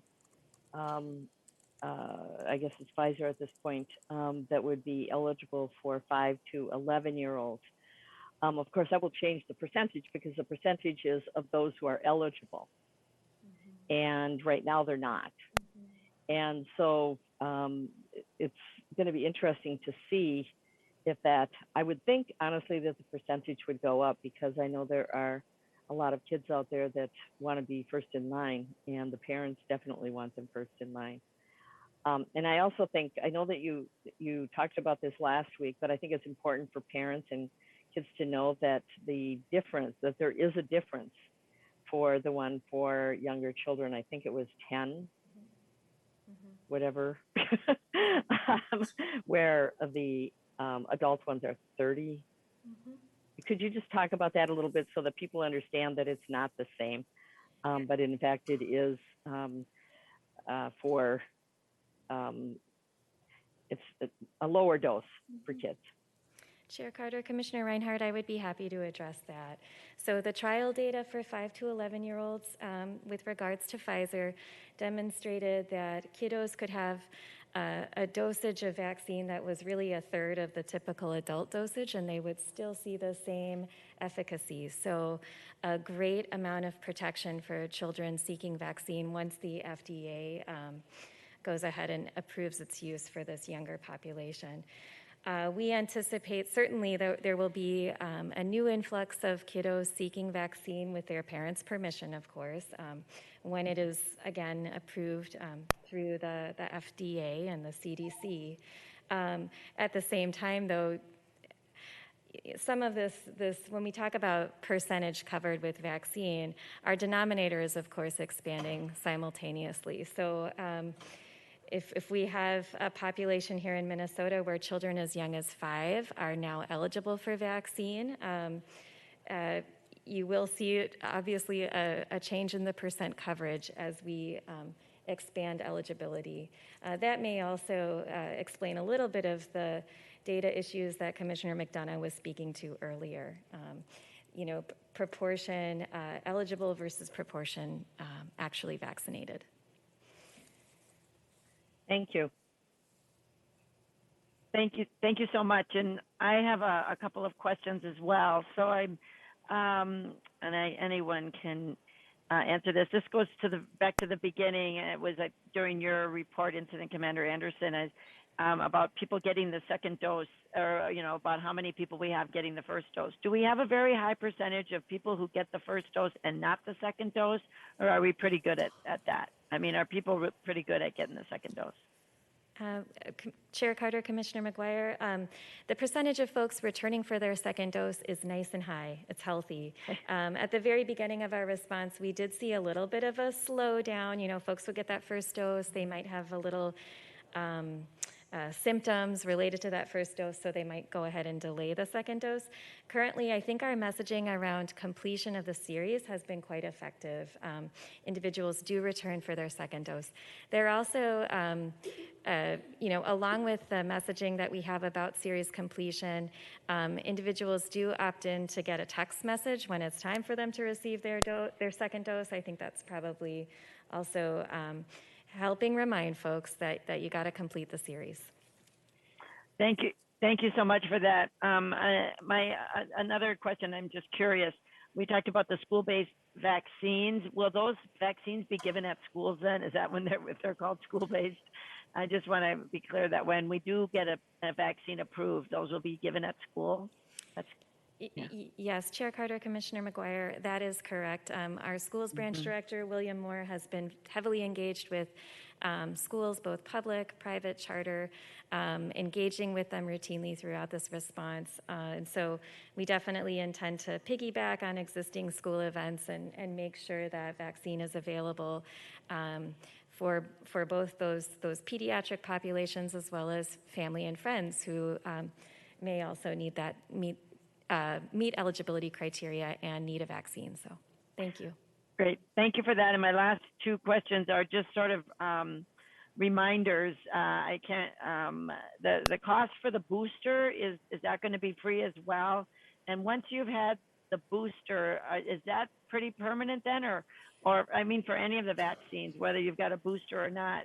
I guess it's Pfizer at this point, that would be eligible for 5 to 11-year-olds, of course, that will change the percentage, because the percentage is of those who are eligible. And right now they're not. And so it's going to be interesting to see if that, I would think, honestly, that the percentage would go up, because I know there are a lot of kids out there that want to be first in line, and the parents definitely want them first in line. And I also think, I know that you talked about this last week, but I think it's important for parents and kids to know that the difference, that there is a difference for the one for younger children. I think it was 10, whatever, where the adult ones are 30. Could you just talk about that a little bit so that people understand that it's not the same, but in fact it is for, it's a lower dose for kids? Chair Carter, Commissioner Reinhardt, I would be happy to address that. So the trial data for 5 to 11-year-olds with regards to Pfizer demonstrated that kiddos could have a dosage of vaccine that was really a third of the typical adult dosage, and they would still see the same efficacy. So a great amount of protection for children seeking vaccine once the FDA goes ahead and approves its use for this younger population. We anticipate certainly there will be a new influx of kiddos seeking vaccine with their parents' permission, of course, when it is, again, approved through the FDA and the CDC. At the same time, though, some of this, when we talk about percentage covered with vaccine, our denominator is, of course, expanding simultaneously. So if we have a population here in Minnesota where children as young as 5 are now eligible for vaccine, you will see, obviously, a change in the percent coverage as we expand eligibility. That may also explain a little bit of the data issues that Commissioner McDonough was speaking to earlier. You know, proportion eligible versus proportion actually vaccinated. Thank you. Thank you so much. And I have a couple of questions as well. So anyone can answer this. This goes to back to the beginning. It was during your report, Incident Commander Anderson, about people getting the second dose, or about how many people we have getting the first dose. Do we have a very high percentage of people who get the first dose and not the second dose, or are we pretty good at that? I mean, are people pretty good at getting the second dose? Chair Carter, Commissioner McGuire, the percentage of folks returning for their second dose is nice and high. It's healthy. At the very beginning of our response, we did see a little bit of a slowdown. Folks would get that first dose. They might have a little symptoms related to that first dose, so they might go ahead and delay the second dose. Currently, I think our messaging around completion of the series has been quite effective. Individuals do return for their second dose. They're also, along with the messaging that we have about series completion, individuals do opt in to get a text message when it's time for them to receive their second dose. I think that's probably also helping remind folks that you got to complete the series. Thank you. Thank you so much for that. Another question, I'm just curious. We talked about the school-based vaccines. Will those vaccines be given at schools then? Is that if they're called school-based? I just want to be clear that when we do get a vaccine approved, those will be given at school? Yes, Chair Carter, Commissioner McGuire, that is correct. Our schools branch director, William Moore, has been heavily engaged with schools, both public, private, charter, engaging with them routinely throughout this response. And so we definitely intend to piggyback on existing school events and make sure that vaccine is available for both those pediatric populations as well as family and friends who may also need meet eligibility criteria and need a vaccine. So thank you. Great. Thank you for that. And my last two questions are just sort of reminders. The cost for the booster, is that going to be free as well? And once you've had the booster, is that pretty permanent then? Or I mean, for any of the vaccines, whether you've got a booster or not,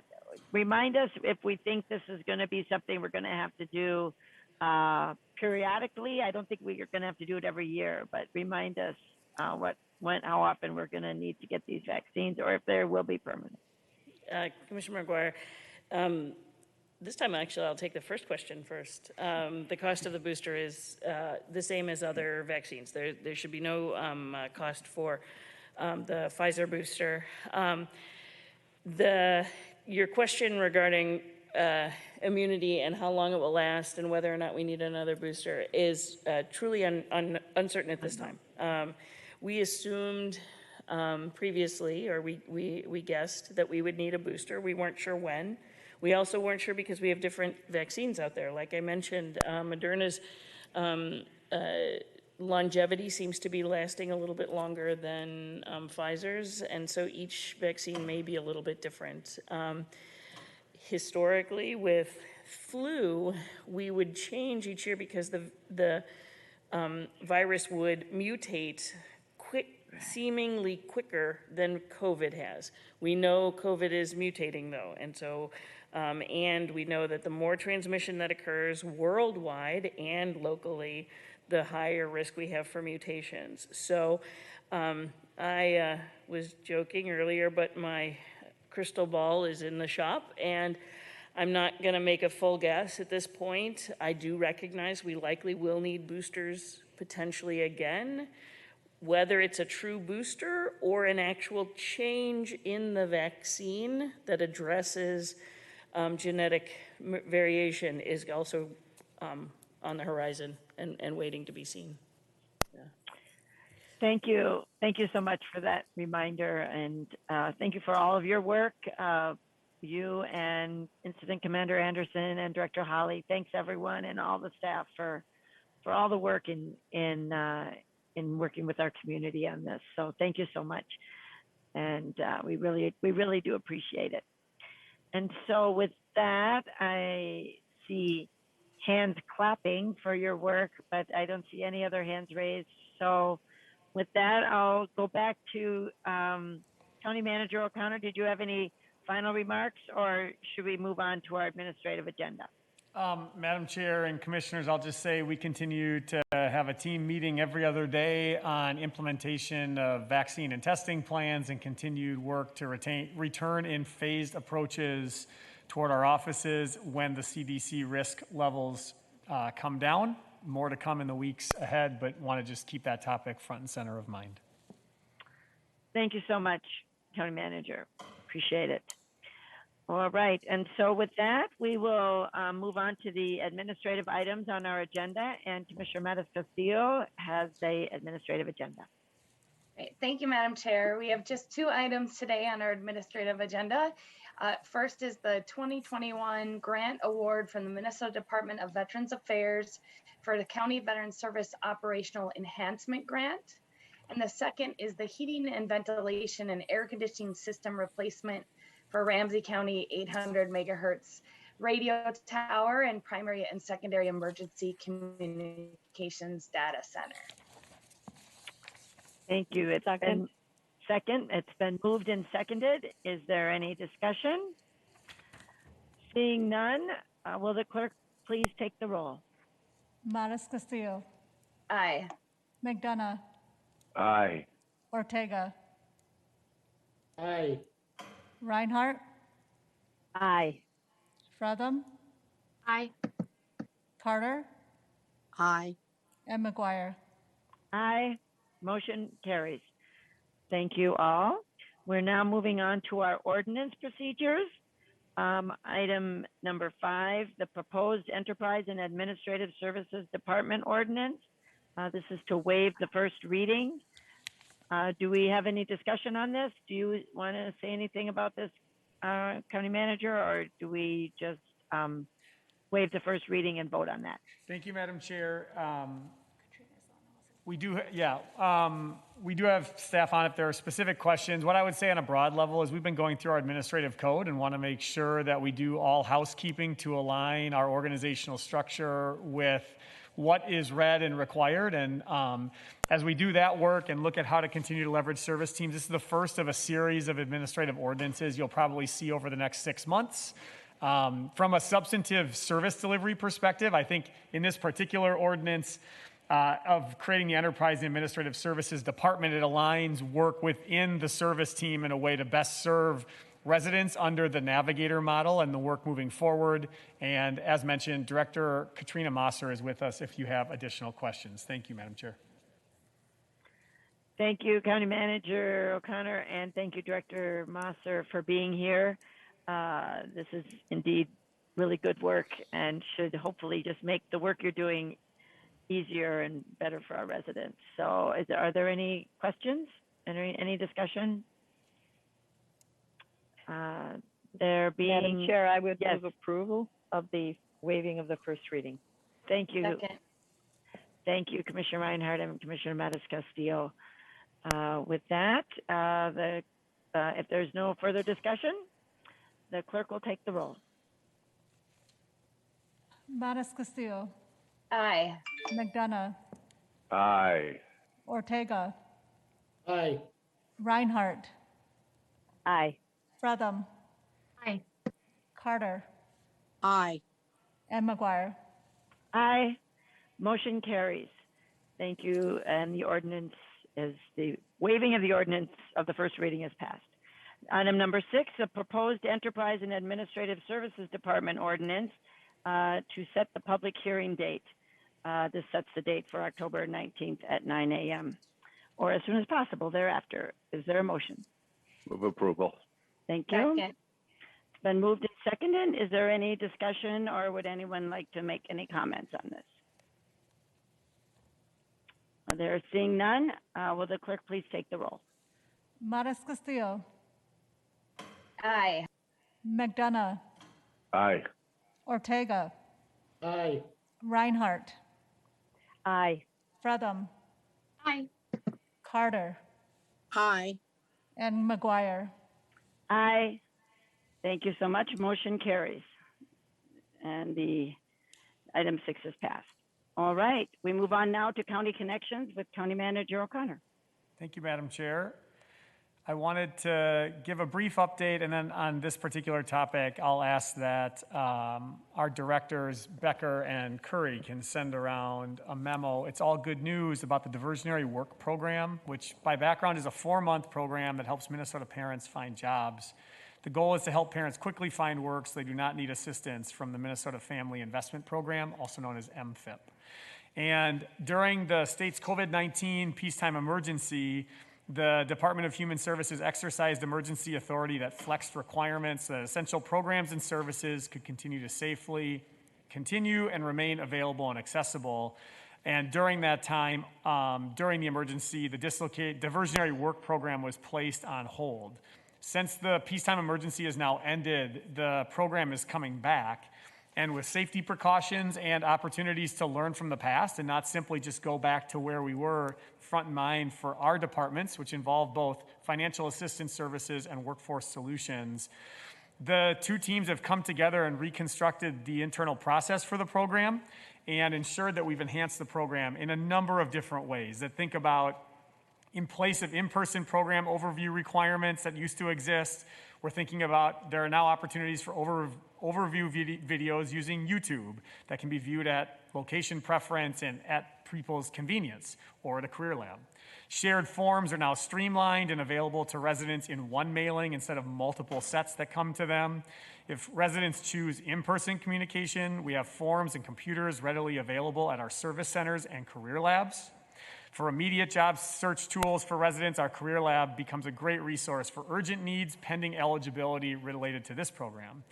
remind us if we think this is going to be something we're going to have to do periodically. I don't think we're going to have to do it every year, but remind us how often we're going to need to get these vaccines, or if there will be permanent. Commissioner McGuire, this time actually I'll take the first question first. The cost of the booster is the same as other vaccines. There should be no cost for the Pfizer booster. Your question regarding immunity and how long it will last and whether or not we need another booster is truly uncertain at this time. We assumed previously, or we guessed that we would need a booster. We weren't sure when. We also weren't sure because we have different vaccines out there. Like I mentioned, Moderna's longevity seems to be lasting a little bit longer than Pfizer's, and so each vaccine may be a little bit different. Historically, with flu, we would change each year because the virus would mutate seemingly quicker than COVID has. We know COVID is mutating though, and so and we know that the more transmission that occurs worldwide and locally, the higher risk we have for mutations. So I was joking earlier, but my crystal ball is in the shop, and I'm not going to make a full guess at this point. I do recognize we likely will need boosters potentially again. Whether it's a true booster or an actual change in the vaccine that addresses genetic variation is also on the horizon and waiting to be seen. Yeah. Thank you. Thank you so much for that reminder, and thank you for all of your work. You and Incident Commander Anderson and Director Holly. Thanks everyone and all the staff for all the work in working with our community on this. So thank you so much, and we really do appreciate it. And so with that, I see hands clapping for your work, but I don't see any other hands raised. So with that, I'll go back to County Manager O'Connor. Did you have any final remarks, or should we move on to our administrative agenda? Madam Chair and Commissioners, I'll just say we continue to have a team meeting every other day on implementation of vaccine and testing plans and continued work to return in phased approaches toward our offices when the CDC risk levels come down. More to come in the weeks ahead, but want to just keep that topic front and center of mind. Thank you so much, County Manager. Appreciate it. All right, and so with that, we will move on to the administrative items on our agenda, and Commissioner Mattis Castillo has the administrative agenda. Great. Thank you, Madam Chair. We have just 2 items today on our administrative agenda. First is the 2021 grant award from the Minnesota Department of Veterans Affairs for the County Veteran Service Operational Enhancement Grant. And the second is the heating and ventilation and air conditioning system replacement for Ramsey County 800 megahertz radio tower and primary and secondary emergency communications data center. Thank you. It's been second. It's been moved and seconded. Is there any discussion? Seeing none, will the clerk please take the roll? Mattis Castillo, Aye. McDonough, Aye. Ortega, Aye. Reinhardt, Aye. Fretham, Aye. Carter, Aye. and McGuire. Aye. Motion carries. Thank you all. We're now moving on to our ordinance procedures. Item number 5, the proposed Enterprise and Administrative Services Department ordinance. This is to waive the first reading. Do we have any discussion on this? Do you want to say anything about this, County Manager, or do we just waive the first reading and vote on that? Thank you, Madam Chair. We do have staff on if there are specific questions. What I would say on a broad level is we've been going through our administrative code and want to make sure that we do all housekeeping to align our organizational structure with what is read and required. And as we do that work and look at how to continue to leverage service teams, this is the first of a series of administrative ordinances you'll probably see over the next 6 months. From a substantive service delivery perspective, I think in this particular ordinance, of creating the Enterprise and Administrative Services Department, it aligns work within the service team in a way to best serve residents under the Navigator model and the work moving forward. And as mentioned, Director Katrina Mosser is with us if you have additional questions. Thank you, Madam Chair. Thank you, County Manager O'Connor, and thank you, Director Mosser, for being here. This is indeed really good work and should hopefully just make the work you're doing easier and better for our residents. So are there any questions? Any discussion? There being... Madam Chair, I would Yes. move approval of the waiving of the first reading. Thank you. Second. Thank you, Commissioner Reinhardt and Commissioner Mattis Castillo. With that, if there's no further discussion, the clerk will take the roll. Mattis Castillo, Aye. McDonough, Aye. Ortega, Aye. Reinhardt, Aye. Fretham, Aye. Carter, Aye. and McGuire. Aye. Motion carries. Thank you. And the ordinance is the waiving of the ordinance of the first reading is passed. Item number 6, a proposed Enterprise and Administrative Services Department ordinance to set the public hearing date. This sets the date for October 19th at 9 a.m. or as soon as possible thereafter. Is there a motion? Move approval. Thank you. Second. It's been moved and seconded. Is there any discussion or would anyone like to make any comments on this? There seeing none, will the clerk please take the roll? Mattis Castillo, Aye. McDonough, Aye. Ortega, Aye. Reinhardt, Aye. Fretham, Aye. Carter, Aye. and McGuire. Aye. Thank you so much. Motion carries. And the item 6 is passed. All right, we move on now to County Connections with County Manager O'Connor. Thank you, Madam Chair. I wanted to give a brief update, and then on this particular topic, I'll ask that our directors, Becker and Curry, can send around a memo. It's all good news about the Diversionary Work Program, which by background is a 4-month program that helps Minnesota parents find jobs. The goal is to help parents quickly find work so they do not need assistance from the Minnesota Family Investment Program, also known as MFIP. And during the state's COVID-19 peacetime emergency, the Department of Human Services exercised emergency authority that flexed requirements that essential programs and services could continue to safely continue and remain available and accessible. And during that time, during the emergency, the Diversionary Work Program was placed on hold. Since the peacetime emergency is now ended, the program is coming back. And with safety precautions and opportunities to learn from the past and not simply just go back to where we were front in mind for our departments, which involve both financial assistance services and workforce solutions, the two teams have come together and reconstructed the internal process for the program and ensured that we've enhanced the program in a number of different ways that think about, in place of in-person program overview requirements that used to exist, we're thinking about there are now opportunities for overview videos using YouTube that can be viewed at location preference and at people's convenience or at a career lab. Shared forms are now streamlined and available to residents in one mailing instead of multiple sets that come to them. If residents choose in-person communication, we have forms and computers readily available at our service centers and career labs. For immediate job search tools for residents, our Career Lab becomes a great resource for urgent needs pending eligibility related to this program.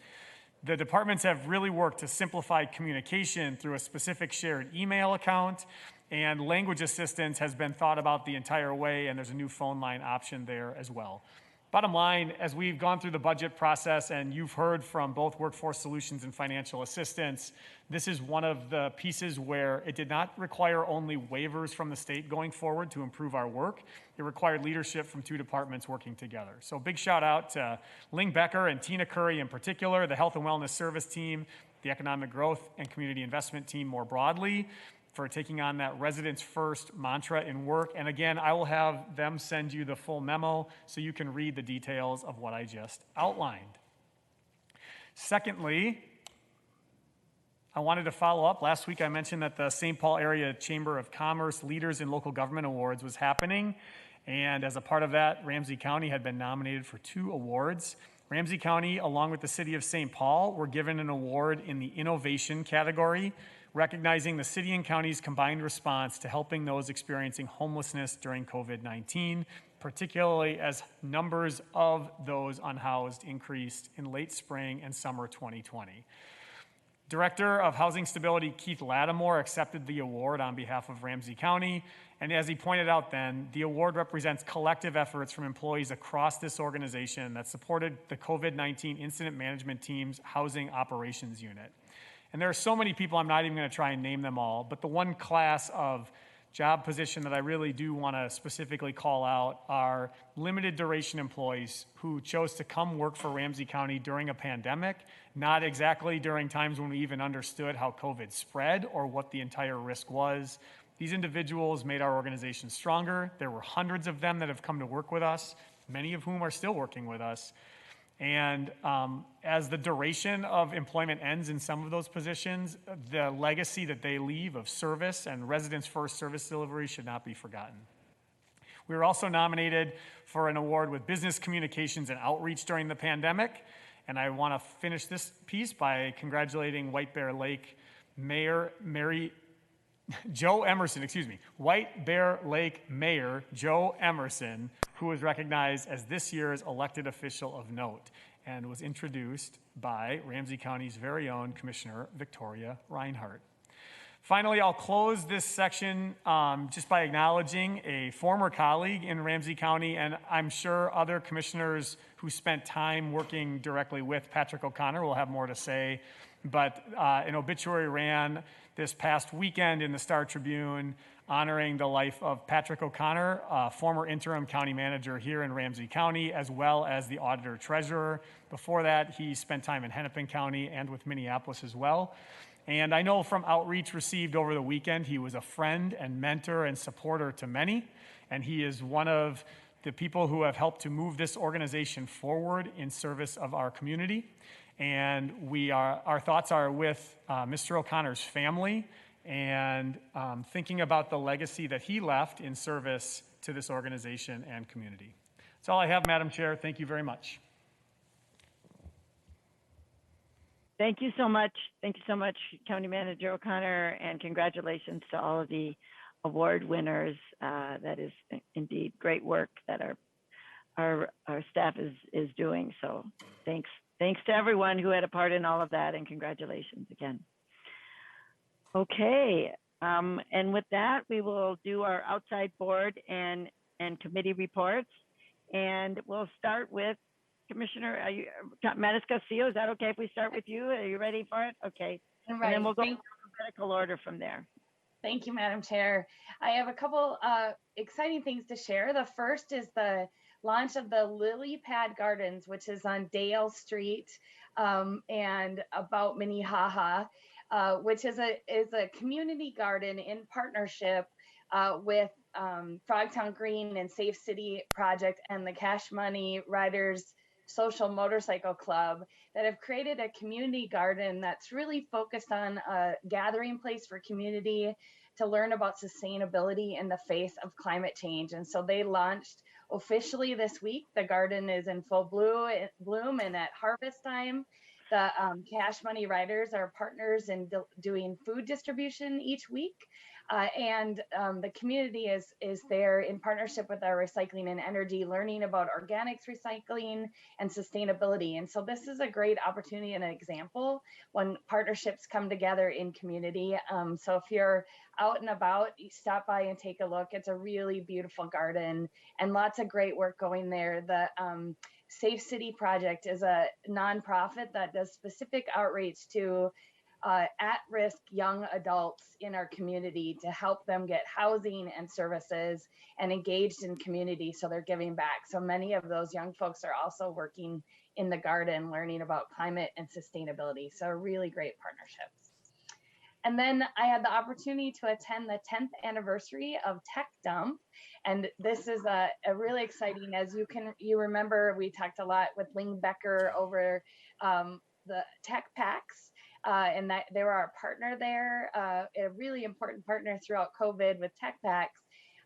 The departments have really worked to simplify communication through a specific shared email account, and language assistance has been thought about the entire way, and there's a new phone line option there as well. Bottom line, as we've gone through the budget process and you've heard from both Workforce Solutions and Financial Assistance, this is one of the pieces where it did not require only waivers from the state going forward to improve our work. It required leadership from two departments working together. So big shout out to Ling Becker and Tina Curry in particular, the Health and Wellness Service team, the Economic Growth and Community Investment team more broadly, for taking on that residents first mantra in work. And again, I will have them send you the full memo so you can read the details of what I just outlined. Secondly, I wanted to follow up. Last week I mentioned that the St. Paul Area Chamber of Commerce Leaders in Local Government Awards was happening. And as a part of that, Ramsey County had been nominated for 2 awards. Ramsey County, along with the city of St. Paul, were given an award in the innovation category, recognizing the city and county's combined response to helping those experiencing homelessness during COVID-19, particularly as numbers of those unhoused increased in late spring and summer 2020. Director of Housing Stability Keith Lattimore accepted the award on behalf of Ramsey County, and as he pointed out then, the award represents collective efforts from employees across this organization that supported the COVID-19 Incident Management Team's Housing Operations Unit. And there are so many people, I'm not even going to try and name them all, but the one class of job position that I really do want to specifically call out are limited duration employees who chose to come work for Ramsey County during a pandemic, not exactly during times when we even understood how COVID spread or what the entire risk was. These individuals made our organization stronger. There were hundreds of them that have come to work with us, many of whom are still working with us. And as the duration of employment ends in some of those positions, the legacy that they leave of service and residents first service delivery should not be forgotten. We were also nominated for an award with business communications and outreach during the pandemic. And I want to finish this piece by congratulating White Bear Lake Mayor White Bear Lake Mayor Joe Emerson, who was recognized as this year's elected official of note and was introduced by Ramsey County's very own Commissioner Victoria Reinhardt. Finally, I'll close this section just by acknowledging a former colleague in Ramsey County, and I'm sure other commissioners who spent time working directly with Patrick O'Connor will have more to say, but an obituary ran this past weekend in the Star Tribune honoring the life of Patrick O'Connor, former interim county manager here in Ramsey County, as well as the auditor treasurer. Before that, he spent time in Hennepin County and with Minneapolis as well. And I know from outreach received over the weekend, he was a friend and mentor and supporter to many. And he is one of the people who have helped to move this organization forward in service of our community. And our thoughts are with Mr. O'Connor's family and thinking about the legacy that he left in service to this organization and community. That's all I have, Madam Chair. Thank you very much. Thank you so much. Thank you so much, County Manager O'Connor, and congratulations to all of the award winners. That is indeed great work that our staff is doing. So thanks to everyone who had a part in all of that, and congratulations again. Okay, and with that, we will do our outside board and committee reports, and we'll start with Commissioner Manis Castillo. Is that okay if we start with you? Are you ready for it? Okay. I'm And ready. then we'll go in alphabetical order from there. Thank you, Madam Chair. I have a couple exciting things to share. The first is the launch of the Lily Pad Gardens, which is on Dale Street and about Minnehaha, which is a community garden in partnership with Frogtown Green and Safe City Project and the Cash Money Riders Social Motorcycle Club that have created a community garden that's really focused on a gathering place for community to learn about sustainability in the face of climate change. And so they launched officially this week. The garden is in full bloom and at harvest time. The Cash Money Riders are partners in doing food distribution each week. And the community is there in partnership with our recycling and energy, learning about organics recycling and sustainability. And so this is a great opportunity and an example when partnerships come together in community. So if you're out and about, you stop by and take a look. It's a really beautiful garden and lots of great work going there. The Safe City Project is a nonprofit that does specific outreach to at-risk young adults in our community to help them get housing and services and engaged in community, so they're giving back. So many of those young folks are also working in the garden, learning about climate and sustainability. So really great partnerships. And then I had the opportunity to attend the 10th anniversary of Tech Dump. And this is a really exciting, as you remember, we talked a lot with Ling Becker over the Tech Packs. And that they were our partner there, a really important partner throughout COVID with Tech Packs.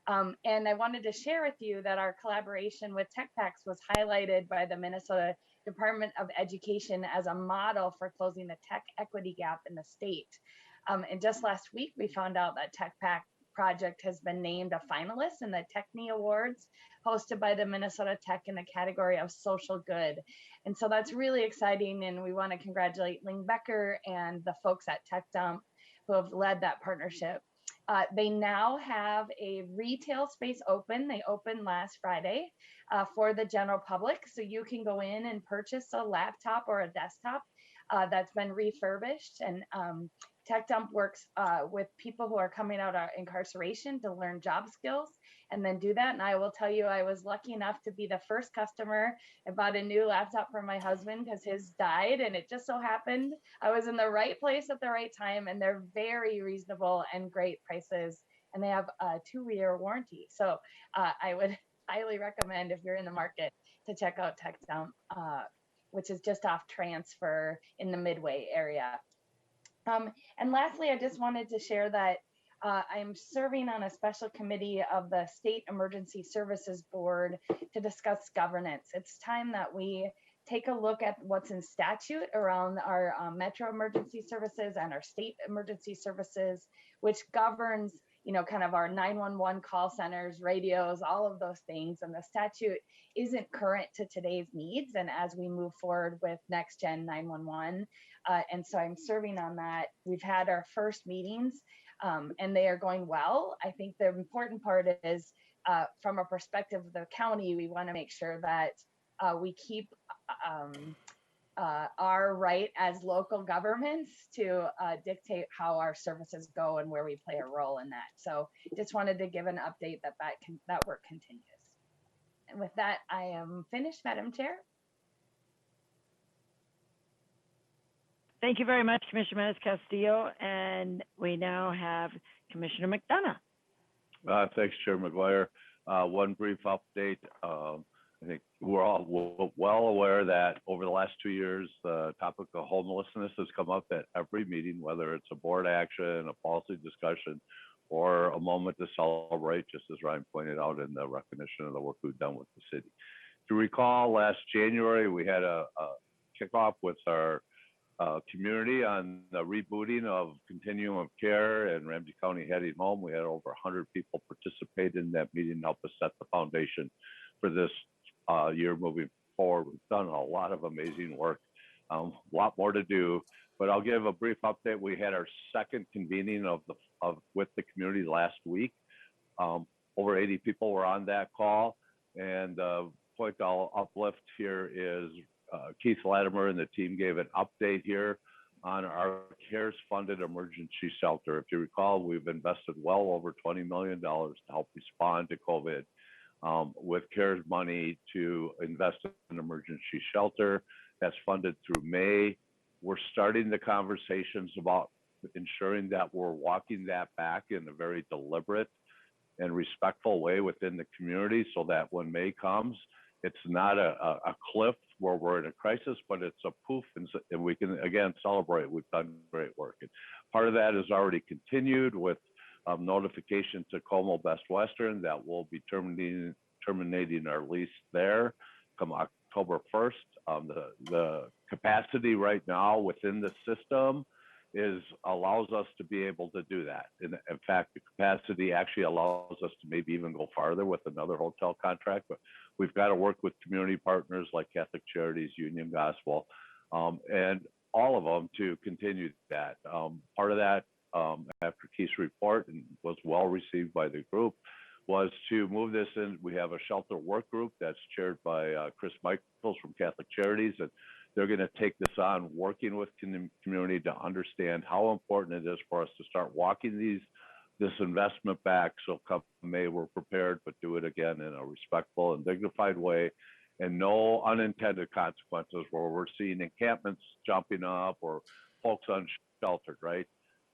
And I wanted to share with you that our collaboration with Tech Packs was highlighted by the Minnesota Department of Education as a model for closing the tech equity gap in the state. And just last week, we found out that Tech Pack project has been named a finalist in the Techne Awards hosted by the Minnesota Tech in the category of social good. And so that's really exciting. And we want to congratulate Ling Becker and the folks at Tech Dump who have led that partnership. They now have a retail space open. They opened last Friday for the general public. So you can go in and purchase a laptop or a desktop that's been refurbished. And Tech Dump works with people who are coming out of incarceration to learn job skills and then do that. And I will tell you, I was lucky enough to be the first customer. I bought a new laptop for my husband because his died, and it just so happened I was in the right place at the right time, and they're very reasonable and great prices, and they have a 2-year warranty. So I would highly recommend, if you're in the market, to check out Tech Dump, which is just off Transfer in the Midway area. And lastly, I just wanted to share that I'm serving on a special committee of the State Emergency Services Board to discuss governance. It's time that we take a look at what's in statute around our metro emergency services and our state emergency services, which governs, kind of our 911 call centers, radios, all of those things. And the statute isn't current to today's needs. And as we move forward with next gen 911, and so I'm serving on that. We've had our first meetings and they are going well. I think the important part is from a perspective of the county, we want to make sure that we keep our right as local governments to dictate how our services go and where we play a role in that. So just wanted to give an update that work continues. And with that, I am finished, Madam Chair. Thank you very much, Commissioner Manis Castillo. And we now have Commissioner McDonough. Thanks, Chair McGuire. One brief update. I think we're all well aware that over the last 2 years, the topic of homelessness has come up at every meeting, whether it's a board action, a policy discussion, or a moment to celebrate, just as Ryan pointed out in the recognition of the work we've done with the city. If you recall, last January, we had a kickoff with our community on the rebooting of continuum of care and Ramsey County heading home. We had over 100 people participate in that meeting and help us set the foundation for this year moving forward. We've done a lot of amazing work, a lot more to do, but I'll give a brief update. We had our second convening with the community last week. Over 80 people were on that call, and the point I'll uplift here is Keith Latimer and the team gave an update here on our CARES funded emergency shelter. If you recall, we've invested well over $20 million to help respond to COVID with CARES money to invest in emergency shelter. That's funded through May. We're starting the conversations about ensuring that we're walking that back in a very deliberate and respectful way within the community so that when May comes, it's not a cliff where we're in a crisis, but it's a poof, and we can again celebrate. We've done great work. And part of that is already continued with notification to Como Best Western that we'll be terminating our lease there come October 1st. The capacity right now within the system allows us to be able to do that. In fact, the capacity actually allows us to maybe even go farther with another hotel contract, but we've got to work with community partners like Catholic Charities, Union Gospel, and all of them to continue that. Part of that, after Keith's report, and was well received by the group, was to move this in. We have a shelter work group that's chaired by Chris Michaels from Catholic Charities, and they're going to take this on, working with community to understand how important it is for us to start walking this investment back. So come May, we're prepared, but do it again in a respectful and dignified way, and no unintended consequences where we're seeing encampments jumping up or folks unsheltered, right?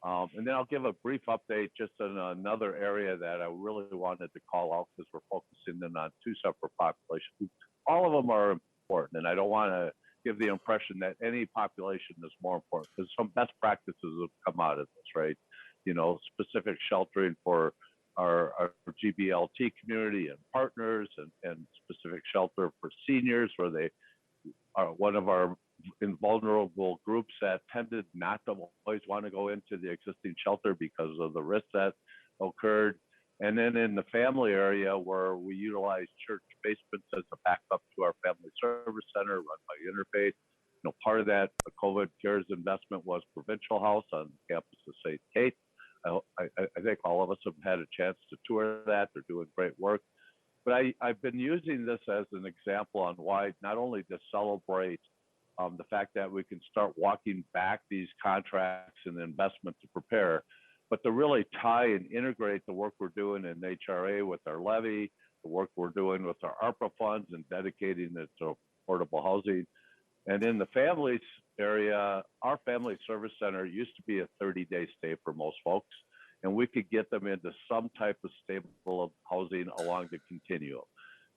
And then I'll give a brief update just on another area that I really wanted to call out because we're focusing in on two separate populations. All of them are important, and I don't want to give the impression that any population is more important, because some best practices have come out of this, right? You know, specific sheltering for our GBLT community and partners, and specific shelter for seniors, where they are one of our invulnerable groups that tended not to always want to go into the existing shelter because of the risks that occurred. And then in the family area, where we utilize church basements as a backup to our family service center run by Interfaith. You know, part of that COVID CARES investment was Provincial House on the campus of St. Kate. I think all of us have had a chance to tour that. They're doing great work. But I've been using this as an example on why not only to celebrate the fact that we can start walking back these contracts and the investment to prepare, but to really tie and integrate the work we're doing in HRA with our levy, the work we're doing with our ARPA funds and dedicating it to affordable housing. And in the families area, our family service center used to be a 30-day stay for most folks, and we could get them into some type of stable housing along the continuum.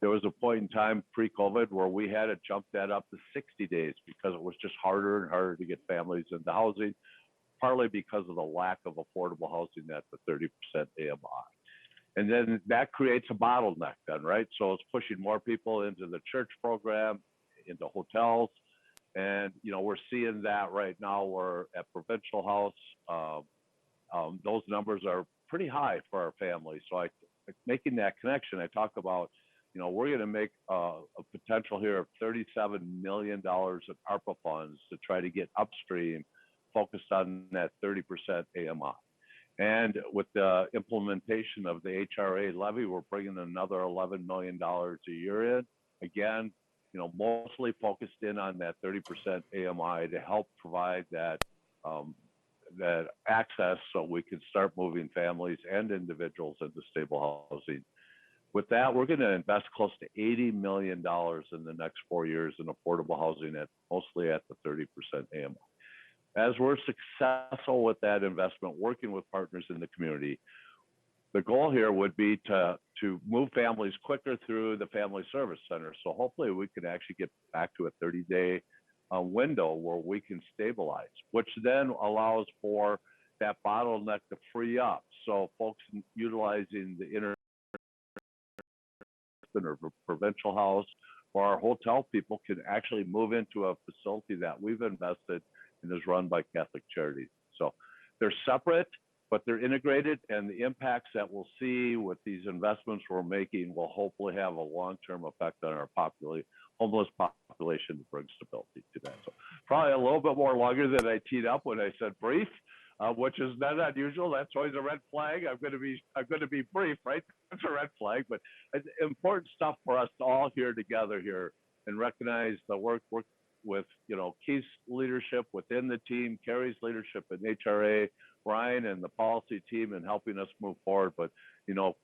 There was a point in time pre-COVID where we had to jump that up to 60 days because it was just harder and harder to get families into housing, partly because of the lack of affordable housing at the 30% AMI. And then that creates a bottleneck then, right? So it's pushing more people into the church program, into hotels. And, you know, we're seeing that right now. We're at Provincial House. Those numbers are pretty high for our families. So making that connection, I talk about, you know, we're going to make a potential here of $37 million in ARPA funds to try to get upstream focused on that 30% AMI. And with the implementation of the HRA levy, we're bringing another $11 million a year in. Again, you know, mostly focused in on that 30% AMI to help provide that that access so we can start moving families and individuals into stable housing. With that, we're going to invest close to $80 million in the next 4 years in affordable housing, mostly at the 30% AMI. As we're successful with that investment, working with partners in the community, the goal here would be to move families quicker through the family service center. So hopefully we can actually get back to a 30-day window where we can stabilize, which then allows for that bottleneck to free up. So folks utilizing the inner or provincial house or our hotel people can actually move into a facility that we've invested and is run by Catholic Charities. So they're separate, but they're integrated, and the impacts that we'll see with these investments we're making will hopefully have a long-term effect on our homeless population to bring stability to that. So probably a little bit more longer than I teed up when I said brief, which is not unusual. That's always a red flag. I'm going to be brief, right? That's a red flag, but it's important stuff for us to all hear together here and recognize the work with, Keith's leadership within the team, Carrie's leadership in HRA, Brian and the policy team, and helping us move forward. But,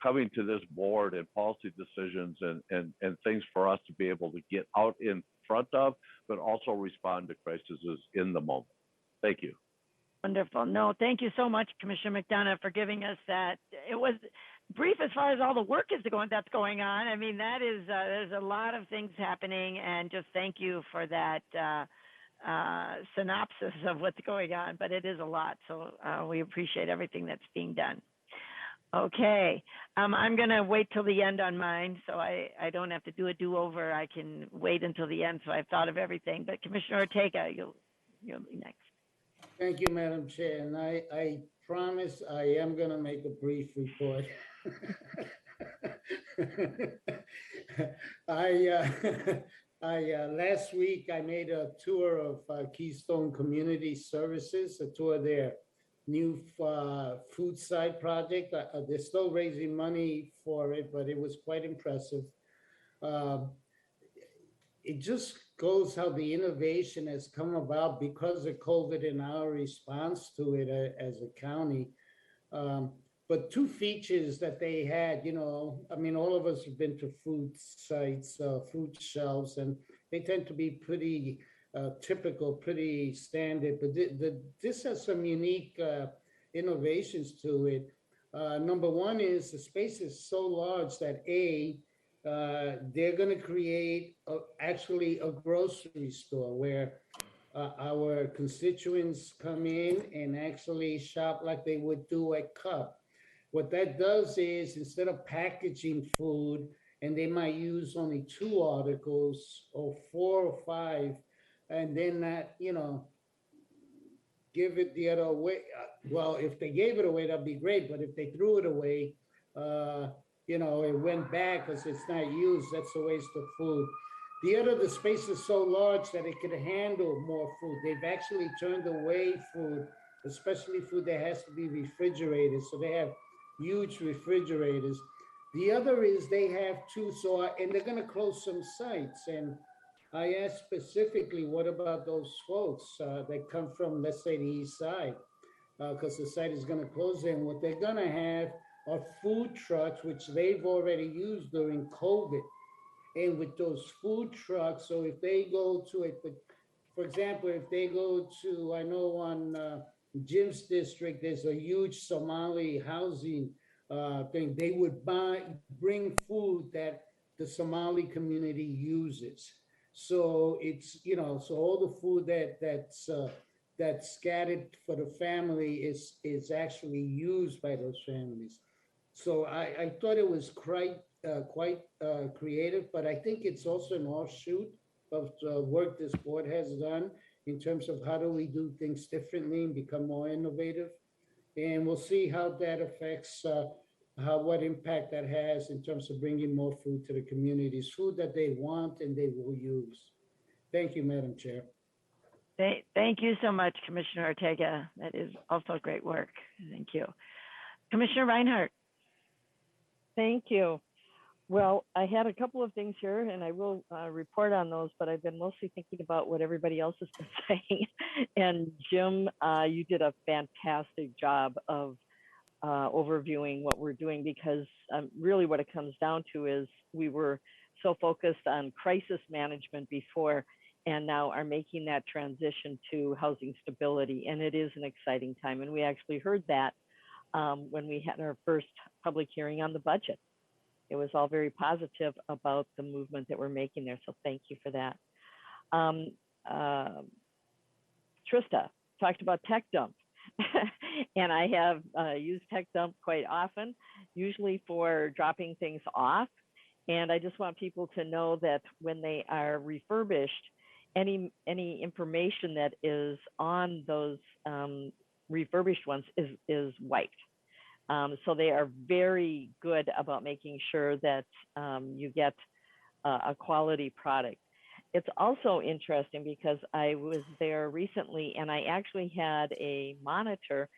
coming to this board and policy decisions and things for us to be able to get out in front of, but also respond to crises in the moment. Thank you. Wonderful. No, thank you so much, Commissioner McDonough, for giving us that. It was brief as far as all the work that's going on. I mean, that is, there's a lot of things happening, and just thank you for that synopsis of what's going on, but it is a lot. So we appreciate everything that's being done. Okay, I'm going to wait till the end on mine, so I don't have to do a do-over. I can wait until the end, so I've thought of everything. But Commissioner Ortega, you'll be next. Thank you, Madam Chair, and I promise I am going to make a brief report. Last week I made a tour of Keystone Community Services, a tour of their new food side project. They're still raising money for it, but it was quite impressive. It just goes how the innovation has come about because of COVID and our response to it as a county. But two features that they had, all of us have been to food sites, food shelves, and they tend to be pretty typical, pretty standard. But this has some unique innovations to it. Number one is the space is so large that they're going to create actually a grocery store where our constituents come in and actually shop like they would do at Cup. What that does is, instead of packaging food, and they might use only 2 articles or 4 or 5, and then that, give it the other way. Well, if they gave it away, that'd be great. But if they threw it away, it went back because it's not used. That's a waste of food. The space is so large that it could handle more food. They've actually turned away food, especially food that has to be refrigerated. So they have huge refrigerators. The other is they have 2, and they're going to close some sites. And I asked specifically, what about those folks that come from, let's say, the east side? Because the site is going to close. And what they're going to have are food trucks, which they've already used during COVID. And with those food trucks, so if they go to it, for example, if they go to, I know on Jim's district, there's a huge Somali housing thing. They would bring food that the Somali community uses. So it's, so all the food that's scattered for the family is actually used by those families. So I thought it was quite creative, but I think it's also an offshoot of the work this board has done in terms of how do we do things differently and become more innovative. And we'll see how that affects what impact that has in terms of bringing more food to the communities, food that they want and they will use. Thank you, Madam Chair. Thank you so much, Commissioner Ortega. That is also great work. Thank you. Commissioner Reinhardt. Thank you. Well, I had a couple of things here, and I will report on those, but I've been mostly thinking about what everybody else has been saying. And Jim, you did a fantastic job of overviewing what we're doing, because really what it comes down to is we were so focused on crisis management before, and now are making that transition to housing stability. And it is an exciting time. And we actually heard that when we had our first public hearing on the budget. It was all very positive about the movement that we're making there. So thank you for that. Trista talked about Tech Dump. And I have used Tech Dump quite often, usually for dropping things off. And I just want people to know that when they are refurbished, any information that is on those refurbished ones is wiped. So they are very good about making sure that you get a quality product. It's also interesting because I was there recently and I actually had a monitor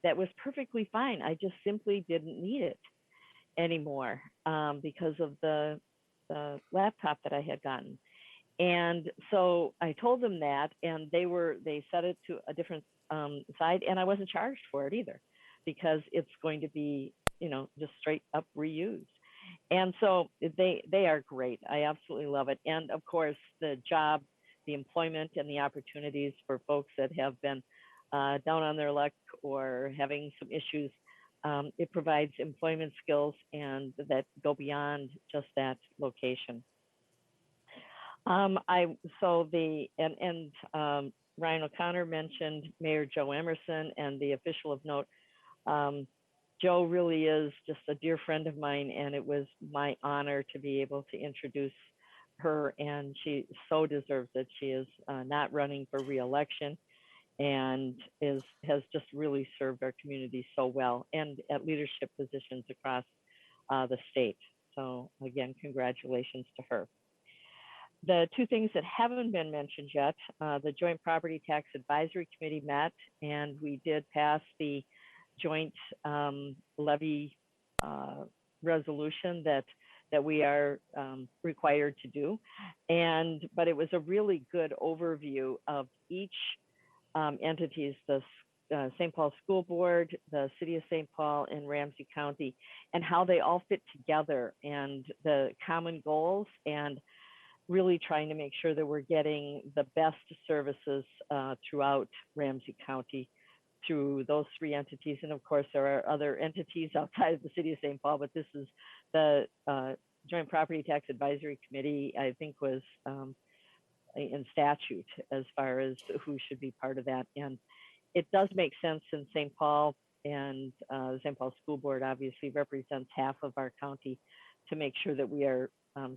that was perfectly fine. I just simply didn't need it anymore because of the laptop that I had gotten. And so I told them that, and they set it to a different side, and I wasn't charged for it either, because it's going to be, just straight up reused. And so they are great. I absolutely love it. And of course, the job, the employment, and the opportunities for folks that have been down on their luck or having some issues, it provides employment skills and that go beyond just that location. Ryan O'Connor mentioned Mayor Joe Emerson, and the official of note. Joe really is just a dear friend of mine, and it was my honor to be able to introduce her, and she so deserves it. She is not running for re-election and has just really served our community so well, and at leadership positions across the state. So again, congratulations to her. The two things that haven't been mentioned yet, the Joint Property Tax Advisory Committee met, and we did pass the joint levy resolution that we are required to do. But it was a really good overview of each entities, the St. Paul School Board, the City of St. Paul, and Ramsey County, and how they all fit together and the common goals, and really trying to make sure that we're getting the best services throughout Ramsey County through those three entities. And of course, there are other entities outside of the City of St. Paul, but this is the Joint Property Tax Advisory Committee, I think, was in statute as far as who should be part of that. And it does make sense in St. Paul, and the St. Paul School Board obviously represents half of our county, to make sure that we are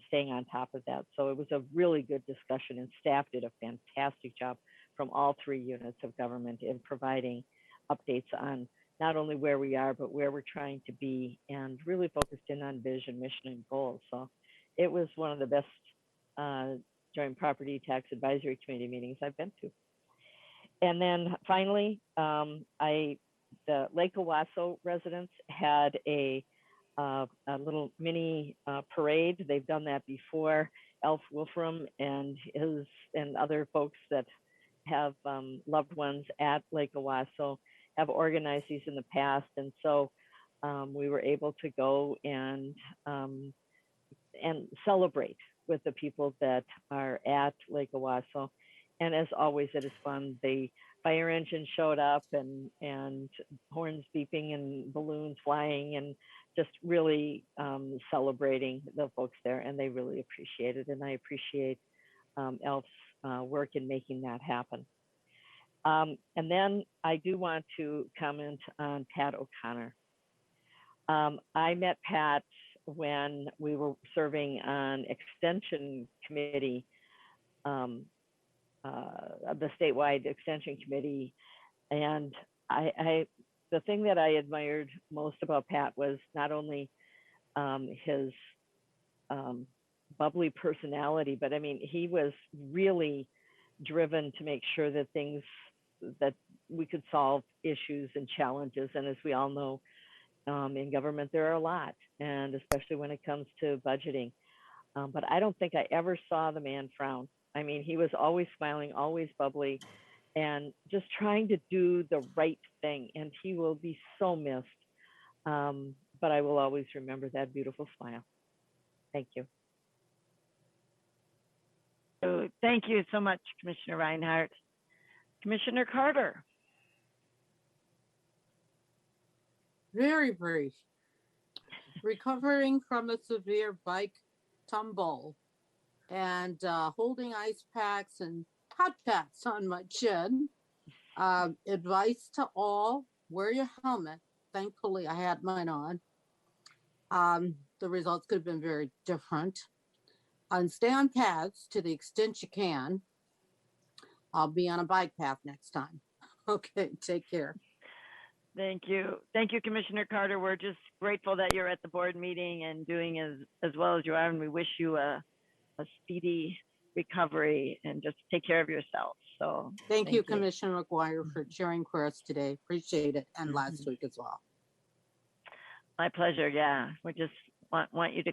staying on top of that. So it was a really good discussion, and staff did a fantastic job from all three units of government in providing updates on not only where we are, but where we're trying to be, and really focused in on vision, mission, and goals. So it was one of the best Joint Property Tax Advisory Committee meetings I've been to. And then finally, the Lake Owasso residents had a little mini parade. They've done that before. Elf Wolfram and other folks that have loved ones at Lake Owasso have organized these in the past, and so we were able to go and celebrate with the people that are at Lake Owasso. And as always, it is fun. The fire engine showed up, and horns beeping and balloons flying, and just really celebrating the folks there, and they really appreciate it. And I appreciate Elf's work in making that happen. And then I do want to comment on Pat O'Connor. I met Pat when we were serving on Extension Committee, the statewide Extension Committee. And the thing that I admired most about Pat was not only his bubbly personality, but I mean, he was really driven to make sure that that we could solve issues and challenges. And as we all know, in government, there are a lot, and especially when it comes to budgeting. But I don't think I ever saw the man frown. I mean, he was always smiling, always bubbly, and just trying to do the right thing. And he will be so missed. But I will always remember that beautiful smile. Thank you. So thank you so much, Commissioner Reinhardt. Commissioner Carter. Very brief. Recovering from a severe bike tumble and holding ice packs and hot packs on my chin. Advice to all, wear your helmet. Thankfully, I had mine on. The results could have been very different. And stay on paths to the extent you can. I'll be on a bike path next time. Okay, take care. Thank you. Thank you, Commissioner Carter. We're just grateful that you're at the board meeting and doing as well as you are, and we wish you a speedy recovery and just take care of yourself. So Thank you, Commissioner McGuire, for cheering for us today. Appreciate it. And last week as well. My pleasure. Yeah, we just want you to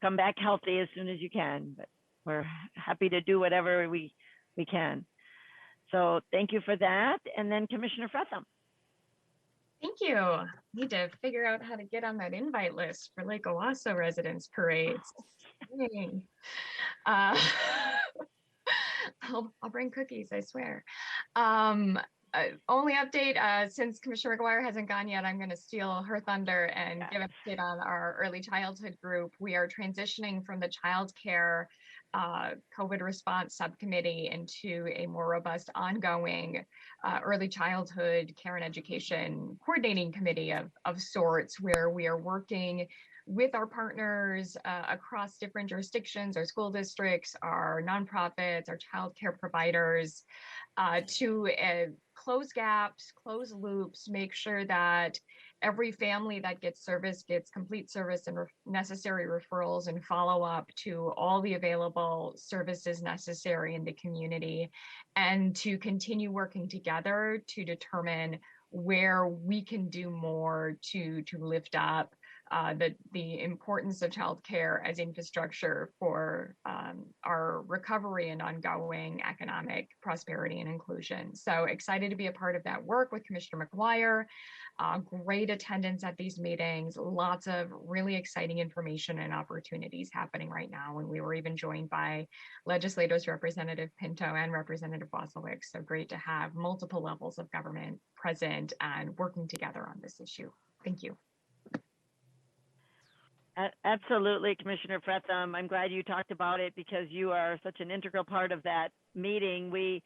come back healthy as soon as you can, but we're happy to do whatever we can. So thank you for that. And then Commissioner Fretham. Thank you. Need to figure out how to get on that invite list for Lake Owasso residents parades. Dang. I'll bring cookies, I swear. Only update, since Commissioner McGuire hasn't gone yet, I'm going to steal her thunder and give an update on our early childhood group. We are transitioning from the child care COVID response subcommittee into a more robust ongoing early childhood care and education coordinating committee of sorts, where we are working with our partners across different jurisdictions, our school districts, our nonprofits, our child care providers, to close gaps, close loops, make sure that every family that gets service gets complete service and necessary referrals and follow up to all the available services necessary in the community, and to continue working together to determine where we can do more to lift up the importance of childcare as infrastructure for our recovery and ongoing economic prosperity and inclusion. So excited to be a part of that work with Commissioner McGuire. Great attendance at these meetings, lots of really exciting information and opportunities happening right now. And we were even joined by legislators, Representative Pinto and Representative Bosselwick. So great to have multiple levels of government present and working together on this issue. Thank you. Absolutely, Commissioner Fretham. I'm glad you talked about it because you are such an integral part of that meeting. We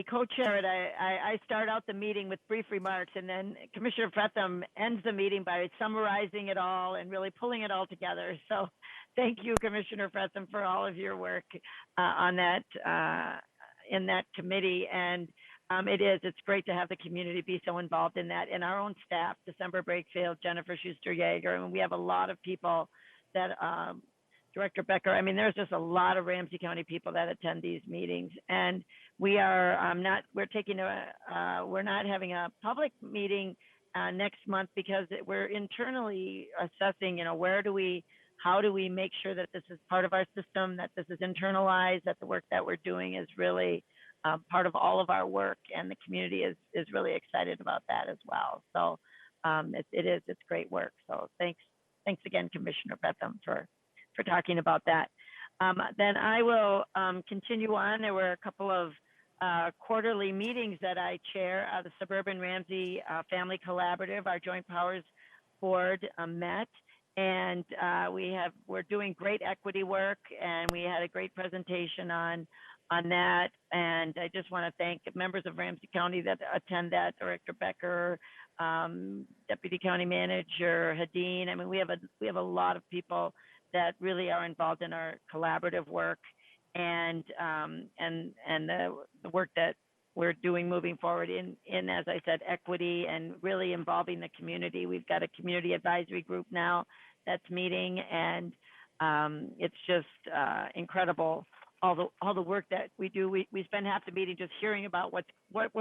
co-chair it. I start out the meeting with brief remarks, and then Commissioner Fretham ends the meeting by summarizing it all and really pulling it all together. So thank you, Commissioner Fretham, for all of your work on that in that committee. And it's great to have the community be so involved in that, and our own staff, December Brakefield, Jennifer Schuster-Yeager. I mean, we have a lot of people that, Director Becker, I mean, there's just a lot of Ramsey County people that attend these meetings, and we are we're not having a public meeting next month because we're internally assessing, how do we make sure that this is part of our system, that this is internalized, that the work that we're doing is really part of all of our work, and the community is really excited about that as well. So it's great work. So thanks again, Commissioner Fretham, for talking about that. Then I will continue on. There were a couple of quarterly meetings that I chair. The Suburban Ramsey Family Collaborative, our Joint Powers Board, met, and we're doing great equity work, and we had a great presentation on that. And I just want to thank members of Ramsey County that attend that, Director Becker, Deputy County Manager Hadeen. I mean, we have a lot of people that really are involved in our collaborative work, and the work that we're doing moving forward in, as I said, equity and really involving the community. We've got a community advisory group now that's meeting, and it's just incredible. All the work that we do. We spend half the meeting just hearing about what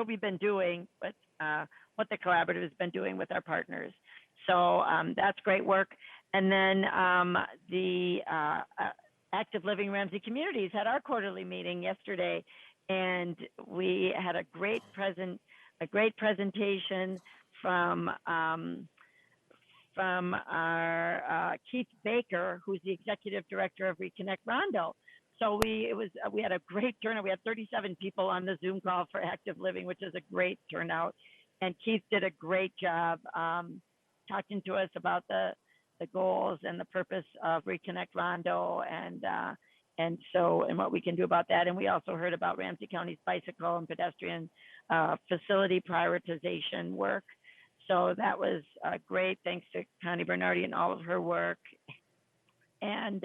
we've been doing, but what the collaborative has been doing with our partners. So that's great work. And then the Active Living Ramsey Communities had our quarterly meeting yesterday, and we had a great presentation from our Keith Baker, who's the executive director of Reconnect Rondo. So we had a great turnout. We had 37 people on the Zoom call for Active Living, which is a great turnout. And Keith did a great job talking to us about the goals and the purpose of Reconnect Rondo and what we can do about that. And we also heard about Ramsey County's bicycle and pedestrian facility prioritization work. So that was great. Thanks to Connie Bernardi and all of her work. And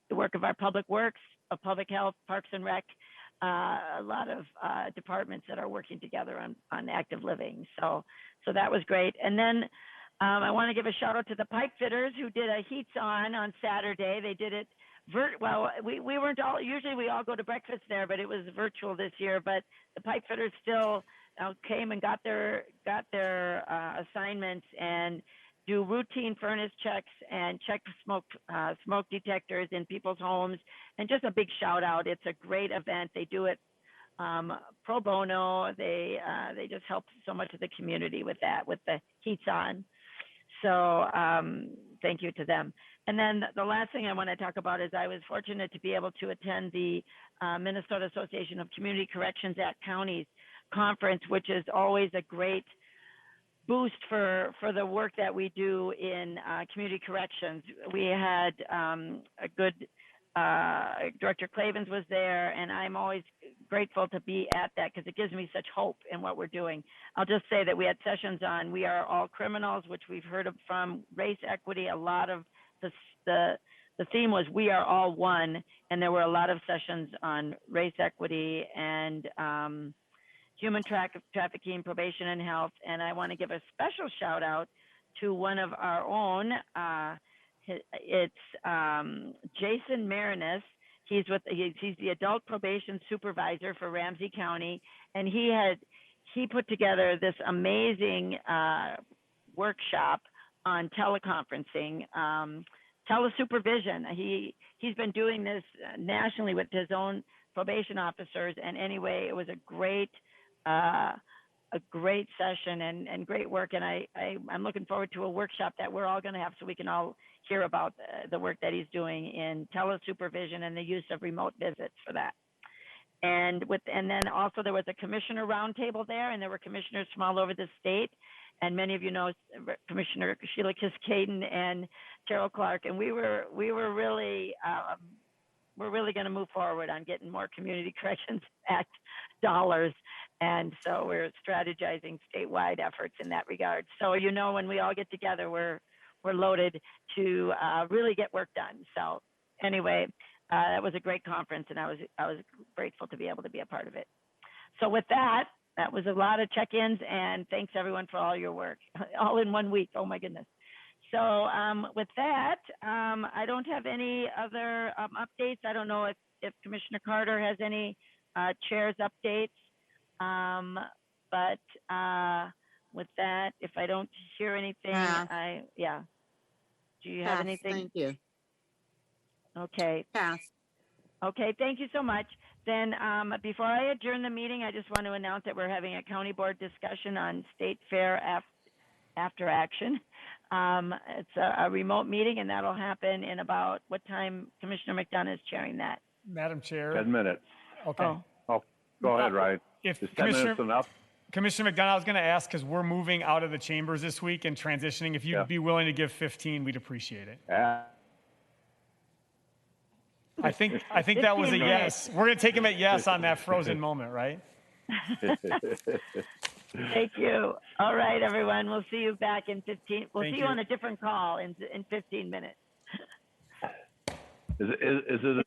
the work of our public works, of public health, parks and rec, a lot of departments that are working together on active living. So that was great. And then I want to give a shout out to the pipe fitters who did a heats on Saturday. They did it well, we weren't all, usually we all go to breakfast there, but it was virtual this year. But the pipe fitters still came and got their assignments and do routine furnace checks and check smoke detectors in people's homes. And just a big shout out. It's a great event. They do it pro bono. They just help so much of the community with that, with the heats on. So thank you to them. And then the last thing I want to talk about is I was fortunate to be able to attend the Minnesota Association of Community Corrections at Counties conference, which is always a great boost for the work that we do in community corrections. We had a good, Director Clavens was there, and I'm always grateful to be at that because it gives me such hope in what we're doing. I'll just say that we had sessions on We Are All Criminals, which we've heard of from race equity. A lot of the theme was We Are All One, and there were a lot of sessions on race equity and human trafficking, probation and health. And I want to give a special shout out to one of our own. It's Jason Marinus. He's the adult probation supervisor for Ramsey County, and he put together this amazing workshop on teleconferencing, telesupervision. He's been doing this nationally with his own probation officers, and anyway, it was a great session and great work. And I'm looking forward to a workshop that we're all going to have so we can all hear about the work that he's doing in telesupervision and the use of remote visits for that. And then also there was a commissioner roundtable there, and there were commissioners from all over the state. And many of you know Commissioner Sheila Kiskaden and Carol Clark. And we were really, we're really going to move forward on getting more Community Corrections Act dollars. And so we're strategizing statewide efforts in that regard. So, when we all get together, we're loaded to really get work done. So anyway, that was a great conference, and I was grateful to be able to be a part of it. So with that was a lot of check-ins, and thanks everyone for all your work, all in 1 week. Oh my goodness. So with that, I don't have any other updates. I don't know if Commissioner Carter has any chairs updates. But with that, if I don't hear anything, Pass. Do you have Pass, anything? thank you. Okay. Pass. Okay, thank you so much. Then before I adjourn the meeting, I just want to announce that we're having a county board discussion on state fair after action. It's a remote meeting, and that'll happen in about what time? Commissioner McDonough is chairing that. Madam Chair. 10 minutes. Okay. Oh, go ahead, Ryan. If Is 10 minutes enough? Commissioner McDonough, I was going to ask, because we're moving out of the chambers this week and transitioning. If you'd be willing to give 15, we'd appreciate it. I think that was a yes. We're going to take him at yes on that frozen moment, right? Thank you. All right, everyone. We'll see you back in 15. We'll see you on a different call in 15 minutes. Is it